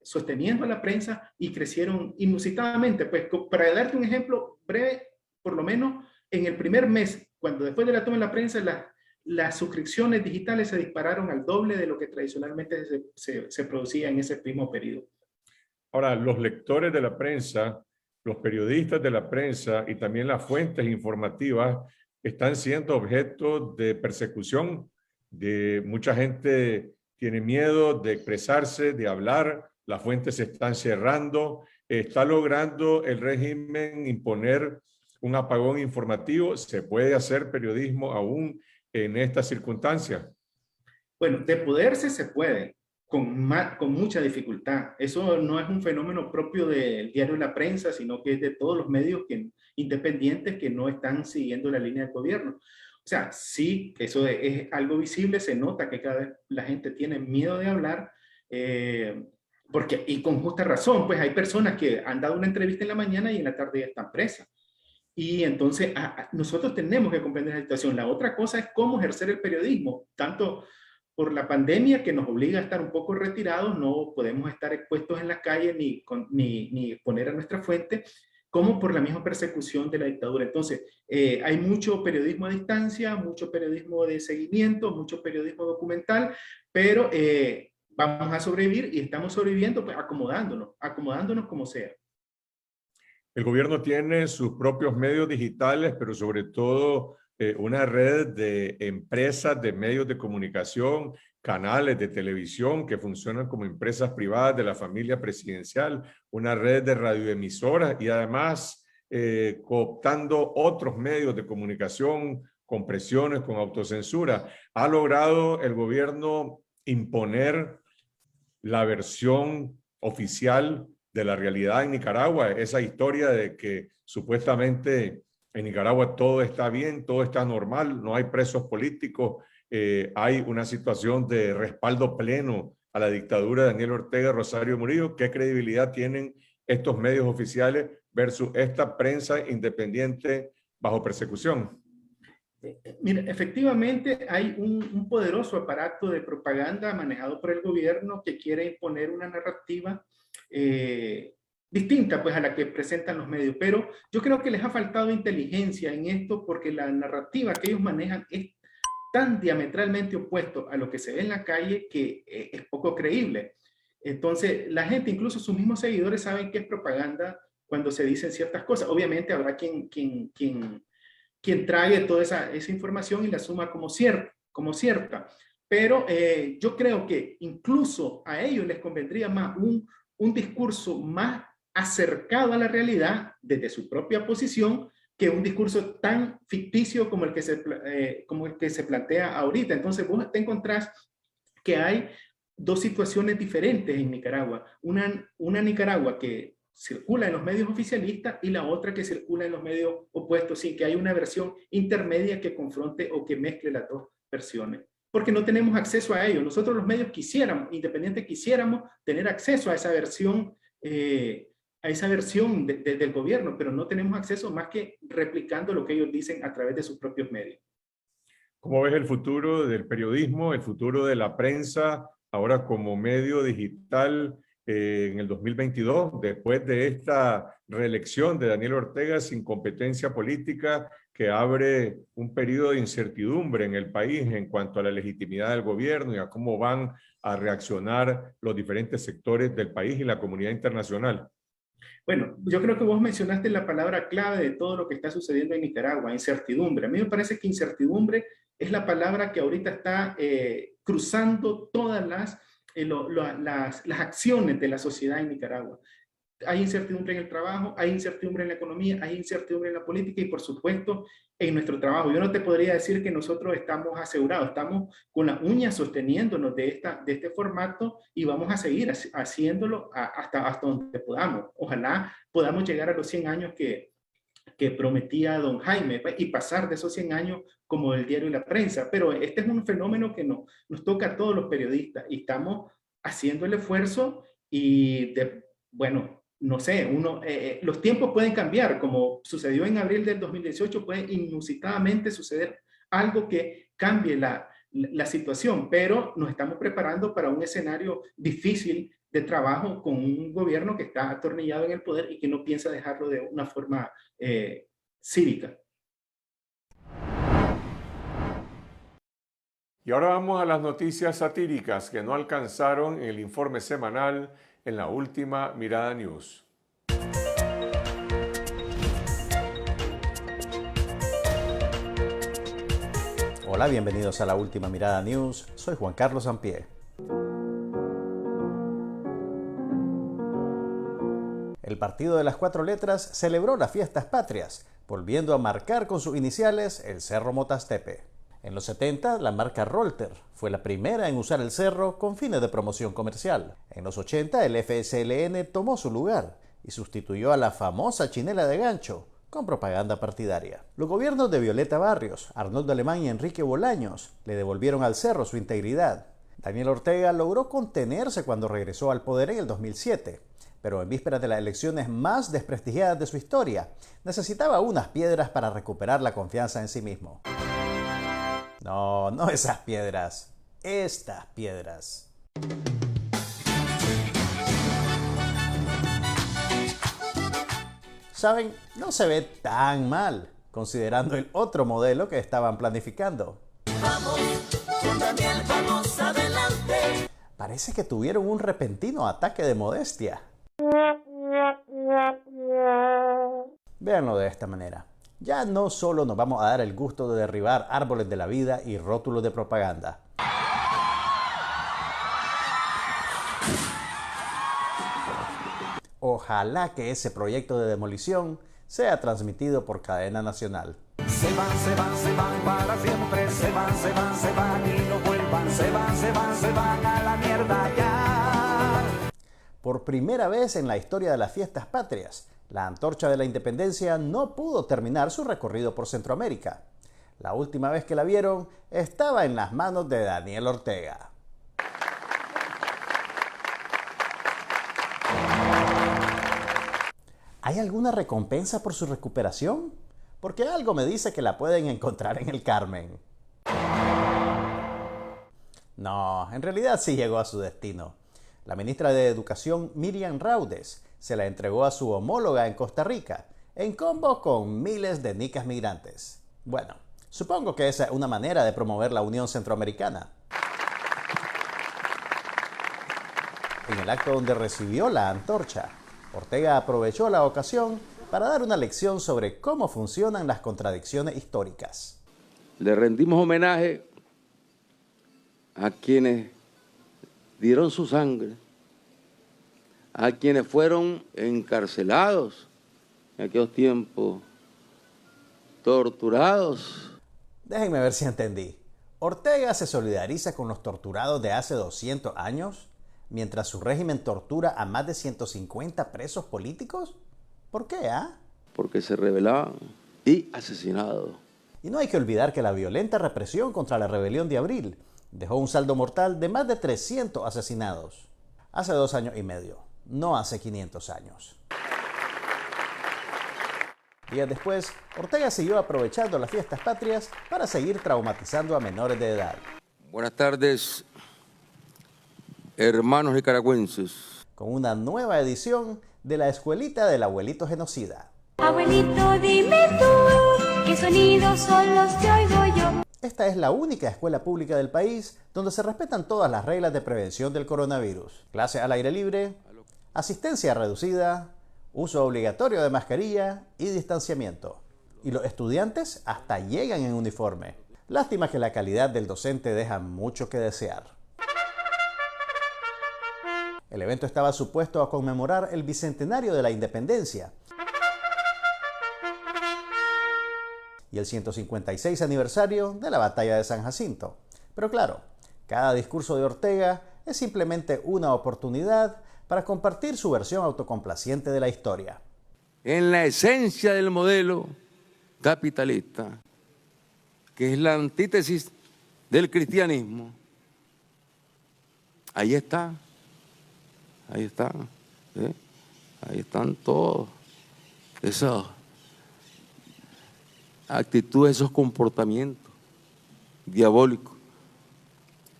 sosteniendo a la prensa, y crecieron inusitadamente. Pues para darte un ejemplo breve, por lo menos en el primer mes, después de la toma de la prensa, las suscripciones digitales se dispararon al doble de lo que tradicionalmente se producía en ese mismo periodo. Ahora, los lectores de la prensa, los periodistas de la prensa y también las fuentes informativas están siendo objeto de persecución. Mucha gente tiene miedo de expresarse, de hablar, las fuentes se están cerrando. ¿Está logrando el régimen imponer un apagón informativo? ¿Se puede hacer periodismo aún en estas circunstancias? Bueno, de poderse se puede, con mucha dificultad. Eso no es un fenómeno propio del diario La Prensa, sino que es de todos los medios independientes que no están siguiendo la línea del gobierno. O sea, sí, eso es algo visible, se nota que cada vez la gente tiene miedo de hablar, y con justa razón, pues hay personas que han dado una entrevista en la mañana y en la tarde ya están presas. Y entonces nosotros tenemos que comprender la situación. La otra cosa es cómo ejercer el periodismo, tanto por la pandemia, que nos obliga a estar un poco retirados, no podemos estar expuestos en la calle ni poner a nuestra fuente, como por la misma persecución de la dictadura. Entonces, hay mucho periodismo a distancia, mucho periodismo de seguimiento, mucho periodismo documental, pero vamos a sobrevivir y estamos sobreviviendo pues, acomodándonos como sea. El gobierno tiene sus propios medios digitales, pero sobre todo una red de empresas, de medios de comunicación, canales de televisión que funcionan como empresas privadas de la familia presidencial, una red de radioemisoras y además cooptando otros medios de comunicación con presiones, con autocensura. Ha logrado el gobierno imponer la versión oficial de la realidad en Nicaragua, esa historia de que supuestamente en Nicaragua todo está bien, todo está normal, no hay presos políticos, hay una situación de respaldo pleno a la dictadura de Daniel Ortega y Rosario Murillo. ¿Qué credibilidad tienen estos medios oficiales versus esta prensa independiente bajo persecución? Mira, efectivamente hay un poderoso aparato de propaganda manejado por el gobierno que quiere imponer una narrativa distinta pues a la que presentan los medios, pero yo creo que les ha faltado inteligencia en esto porque la narrativa que ellos manejan es tan diametralmente opuesto a lo que se ve en la calle que es poco creíble. Entonces la gente, incluso sus mismos seguidores, saben que es propaganda cuando se dicen ciertas cosas. Obviamente habrá quien trague toda esa información y la asuma como cierta. Pero yo creo que incluso a ellos les convendría más un discurso más acercado a la realidad desde su propia posición que un discurso tan ficticio como el que se plantea ahorita. Entonces vos te encontrás que hay dos situaciones diferentes en Nicaragua. Una Nicaragua que circula en los medios oficialistas y la otra que circula en los medios opuestos, sin que haya una versión intermedia que confronte o que mezcle las dos versiones. Porque no tenemos acceso a ello. Nosotros los medios independientes quisiéramos tener acceso a esa versión del gobierno, pero no tenemos acceso más que replicando lo que ellos dicen a través de sus propios medios. ¿Cómo ves el futuro del periodismo, el futuro de la prensa, ahora como medio digital en el 2022, después de esta reelección de Daniel Ortega sin competencia política que abre un periodo de incertidumbre en el país en cuanto a la legitimidad del gobierno y a cómo van a reaccionar los diferentes sectores del país y la comunidad internacional? Bueno, yo creo que vos mencionaste la palabra clave de todo lo que está sucediendo en Nicaragua, incertidumbre. A mí me parece que incertidumbre es la palabra que ahorita está cruzando todas las acciones de la sociedad en Nicaragua. Hay incertidumbre en el trabajo, hay incertidumbre en la economía, hay incertidumbre en la política y por supuesto en nuestro trabajo. Yo no te podría decir que nosotros estamos asegurados, estamos con las uñas sosteniéndonos de este formato y vamos a seguir haciéndolo hasta donde podamos. Ojalá podamos llegar a los 100 años que prometía don Jaime y pasar de esos 100 años como el diario y la prensa, pero este es un fenómeno que nos toca a todos los periodistas y estamos haciendo el esfuerzo y bueno, no sé, los tiempos pueden cambiar, como sucedió en abril del 2018, puede inusitadamente suceder algo que cambie la situación, pero nos estamos preparando para un escenario difícil de trabajo con un gobierno que está atornillado en el poder y que no piensa dejarlo de una forma cívica. Y ahora vamos a las noticias satíricas que no alcanzaron en el informe semanal en la Última Mirada News. Hola, bienvenidos a la Última Mirada News. Soy Juan Carlos Sampié. El Partido de las Cuatro Letras celebró las fiestas patrias, volviendo a marcar con sus iniciales el Cerro Motastepe. En los 70, la marca Rolter fue la primera en usar el cerro con fines de promoción comercial. En los 80, el FSLN tomó su lugar y sustituyó a la famosa chinela de gancho con propaganda partidaria. Los gobiernos de Violeta Barrios, Arnoldo Alemán y Enrique Bolaños le devolvieron al cerro su integridad. Daniel Ortega logró contenerse cuando regresó al poder en el 2007, pero en vísperas de las elecciones más desprestigiadas de su historia, necesitaba unas piedras para recuperar la confianza en sí mismo. No esas piedras, estas piedras. ¿Saben? No se ve tan mal, considerando el otro modelo que estaban planificando. Vamos, con Daniel, vamos adelante. Parece que tuvieron un repentino ataque de modestia. Véanlo de esta manera. Ya no solo nos vamos a dar el gusto de derribar árboles de la vida y rótulos de propaganda. Ojalá que ese proyecto de demolición sea transmitido por cadena nacional. Se van para siempre, se van y no vuelvan, se van a la mierda ya. Por primera vez en la historia de las fiestas patrias, la Antorcha de la Independencia no pudo terminar su recorrido por Centroamérica. La última vez que la vieron estaba en las manos de Daniel Ortega. ¿Hay alguna recompensa por su recuperación? Porque algo me dice que la pueden encontrar en el Carmen. No, en realidad sí llegó a su destino. La ministra de Educación, Miriam Raudes, se la entregó a su homóloga en Costa Rica, en combo con miles de nicas migrantes. Bueno, supongo que esa es una manera de promover la Unión Centroamericana. En el acto donde recibió la antorcha, Ortega aprovechó la ocasión para dar una lección sobre cómo funcionan las contradicciones históricas. Le rendimos homenaje a quienes dieron su sangre, a quienes fueron encarcelados en aquellos tiempos, torturados. Déjenme ver si entendí. ¿Ortega se solidariza con los torturados de hace 200 años, mientras su régimen tortura a más de 150 presos políticos? ¿Por qué, Porque se rebelaban y asesinados. Y no hay que olvidar que la violenta represión contra la rebelión de abril dejó un saldo mortal de más de 300 asesinados. Hace 2 años y medio, no hace 500 años. Días después, Ortega siguió aprovechando las fiestas patrias para seguir traumatizando a menores de edad. Buenas tardes, hermanos nicaragüenses. Con una nueva edición de la escuelita del abuelito genocida. Abuelito, dime tú, ¿qué sonidos son los que oigo yo? Esta es la única escuela pública del país donde se respetan todas las reglas de prevención del coronavirus. Clase al aire libre, asistencia reducida, uso obligatorio de mascarilla y distanciamiento. Y los estudiantes hasta llegan en uniforme. Lástima que la calidad del docente deja mucho que desear. El evento estaba supuesto a conmemorar el bicentenario de la independencia y el 156 aniversario de la batalla de San Jacinto. Pero claro, cada discurso de Ortega es simplemente una oportunidad para compartir su versión autocomplaciente de la historia. En la esencia del modelo capitalista, que es la antítesis del cristianismo, ahí está. Ahí están, ¿sí? Ahí están todos esas actitudes, esos comportamientos diabólicos,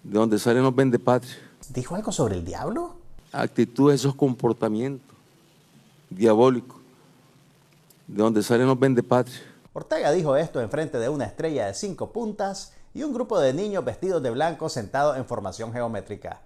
de donde salen los vendepatrias. ¿Dijo algo sobre el diablo? Actitudes, esos comportamientos diabólicos, de donde salen los vendepatrias. Ortega dijo esto enfrente de una estrella de 5 puntas y un grupo de niños vestidos de blanco sentados en formación geométrica.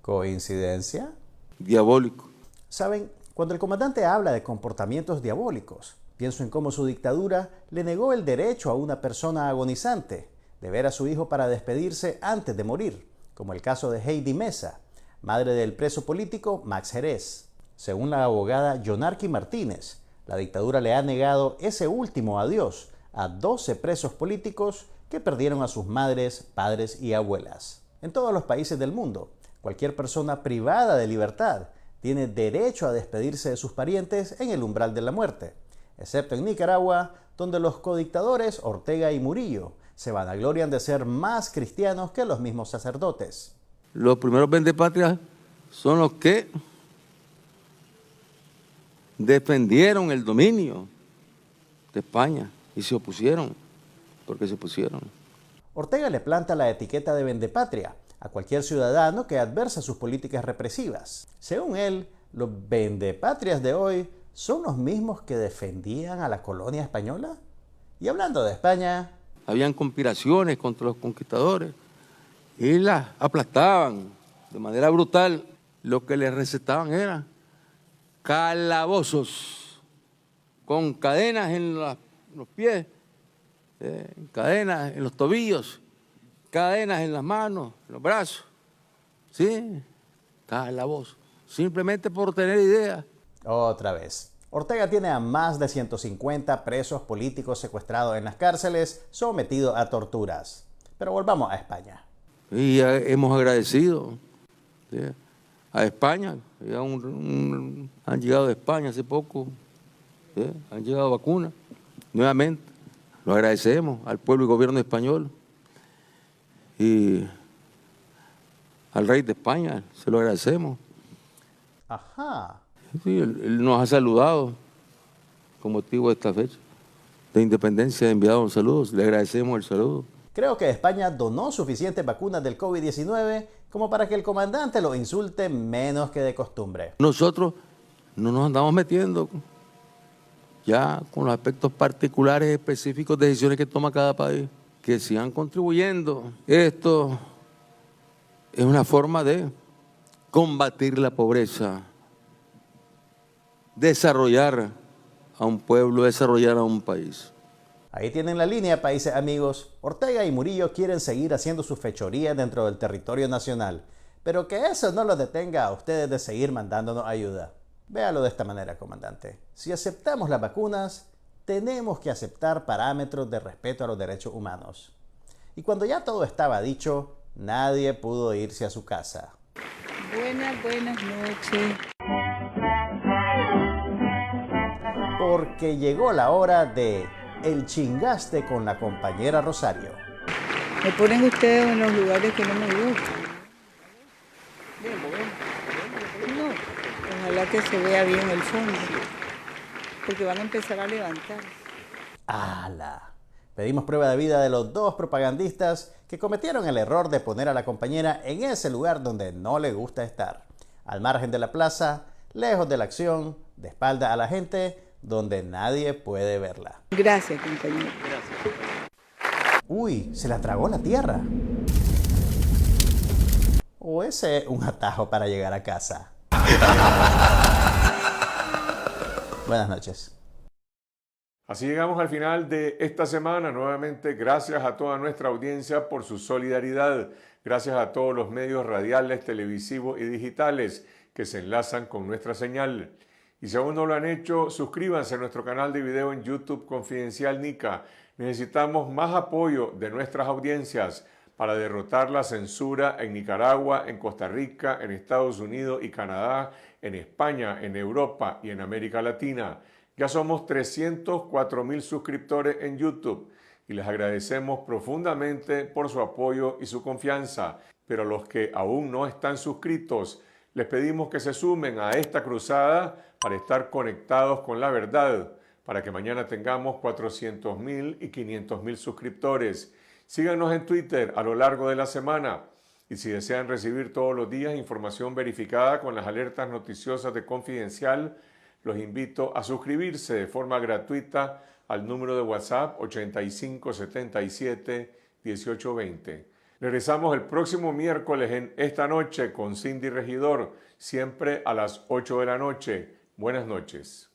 ¿Coincidencia? Diabólico. Saben, cuando el comandante habla de comportamientos diabólicos, pienso en cómo su dictadura le negó el derecho a una persona agonizante de ver a su hijo para despedirse antes de morir, como el caso de Heidi Mesa, madre del preso político Max Jerez. Según la abogada Yonarqui Martínez, la dictadura le ha negado ese último adiós a 12 presos políticos que perdieron a sus madres, padres y abuelas. En todos los países del mundo, cualquier persona privada de libertad tiene derecho a despedirse de sus parientes en el umbral de la muerte, excepto en Nicaragua, donde los codictadores Ortega y Murillo se vanaglorian de ser más cristianos que los mismos sacerdotes. Los primeros vendepatrias son los que defendieron el dominio de España y se opusieron, porque se opusieron. Ortega le planta la etiqueta de vendepatria a cualquier ciudadano que adversa sus políticas represivas. Según él, los vendepatrias de hoy son los mismos que defendían a la colonia española. Y hablando de España, habían conspiraciones contra los conquistadores y las aplastaban de manera brutal. Lo que les recetaban era calabozos con cadenas en los pies, cadenas en los tobillos, cadenas en las manos, en los brazos, ¿sí? cae la voz, simplemente por tener ideas. Otra vez. Ortega tiene a más de 150 presos políticos secuestrados en las cárceles, sometidos a torturas. Pero volvamos a España. Y hemos agradecido, ¿sí?, a España. Ya han llegado de España hace poco, ¿sí?, han llegado vacunas nuevamente. Lo agradecemos al pueblo y gobierno español y al rey de España, se lo agradecemos. Ajá. Sí, él nos ha saludado con motivo de esta fecha de independencia, ha enviado un saludo, le agradecemos el saludo. Creo que España donó suficientes vacunas del COVID-19 como para que el comandante lo insulte menos que de costumbre. Nosotros no nos andamos metiendo ya con los aspectos particulares específicos de decisiones que toma cada país, que sigan contribuyendo. Esto es una forma de combatir la pobreza, desarrollar a un pueblo, desarrollar a un país. Ahí tienen la línea, países amigos. Ortega y Murillo quieren seguir haciendo sus fechorías dentro del territorio nacional, pero que eso no los detenga a ustedes de seguir mandándonos ayuda. Véalo de esta manera, comandante. Si aceptamos las vacunas, tenemos que aceptar parámetros de respeto a los derechos humanos. Y cuando ya todo estaba dicho, nadie pudo irse a su casa. Buenas noches. Porque llegó la hora de el chingaste con la compañera Rosario. Me ponen ustedes en los lugares que no me gustan. No, ojalá que se vea bien el fondo, porque van a empezar a levantar. ¡Hala! Pedimos prueba de vida de los dos propagandistas que cometieron el error de poner a la compañera en ese lugar donde no le gusta estar. Al margen de la plaza, lejos de la acción, de espalda a la gente, donde nadie puede verla. Gracias, compañero. Gracias. Uy, se la tragó la tierra. ¿O ese es un atajo para llegar a casa? Buenas noches. Así llegamos al final de esta semana. Nuevamente, gracias a toda nuestra audiencia por su solidaridad. Gracias a todos los medios radiales, televisivos y digitales que se enlazan con nuestra señal. Y si aún no lo han hecho, suscríbanse a nuestro canal de video en YouTube Confidencial Nica. Necesitamos más apoyo de nuestras audiencias para derrotar la censura en Nicaragua, en Costa Rica, en Estados Unidos y Canadá, en España, en Europa y en América Latina. Ya somos 304,000 suscriptores en YouTube y les agradecemos profundamente por su apoyo y su confianza. Pero a los que aún no están suscritos, les pedimos que se sumen a esta cruzada para estar conectados con la verdad, para que mañana tengamos 400,000 y 500,000 suscriptores. Síganos en Twitter a lo largo de la semana. Y si desean recibir todos los días información verificada con las alertas noticiosas de Confidencial, los invito a suscribirse de forma gratuita al número de WhatsApp 8577-1820. Regresamos el próximo miércoles en Esta Noche con Cindy Regidor, siempre a las 8 de la noche. Buenas noches.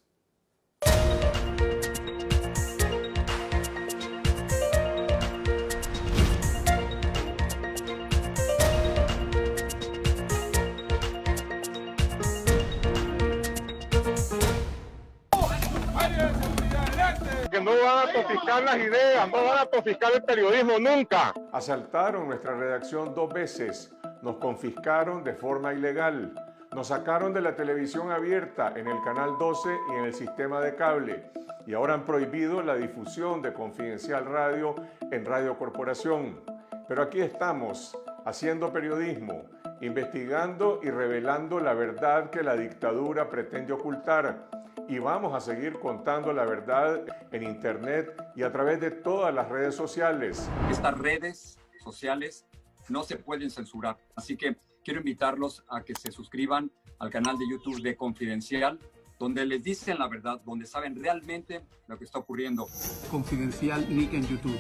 Que no van a confiscar las ideas, no van a confiscar el periodismo nunca. Asaltaron nuestra redacción 2 veces, nos confiscaron de forma ilegal, nos sacaron de la televisión abierta en el canal 12 y en el sistema de cable, y ahora han prohibido la difusión de Confidencial Radio en Radio Corporación. Pero aquí estamos, haciendo periodismo, investigando y revelando la verdad que la dictadura pretende ocultar. Y vamos a seguir contando la verdad en Internet y a través de todas las redes sociales. Estas redes sociales no se pueden censurar. Así que quiero invitarlos a que se suscriban al canal de YouTube de Confidencial, donde les dicen la verdad, donde saben realmente lo que está ocurriendo. Confidencial Nica en YouTube.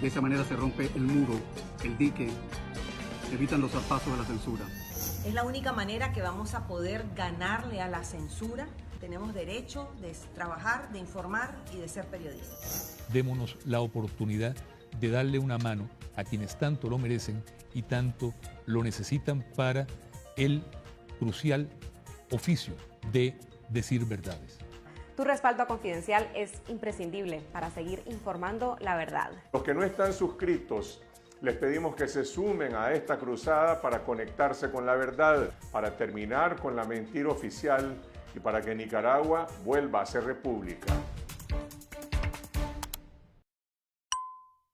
De esa manera se rompe el muro, el dique, evitan los zarpazos de la censura. Es la única manera que vamos a poder ganarle a la censura. Tenemos derecho de trabajar, de informar y de ser periodistas. Démonos la oportunidad de darle una mano a quienes tanto lo merecen y tanto lo necesitan para el crucial oficio de decir verdades. Tu respaldo a Confidencial es imprescindible para seguir informando la verdad. Los que no están suscritos, les pedimos que se sumen a esta cruzada para conectarse con la verdad, para terminar con la mentira oficial y para que Nicaragua vuelva a ser república.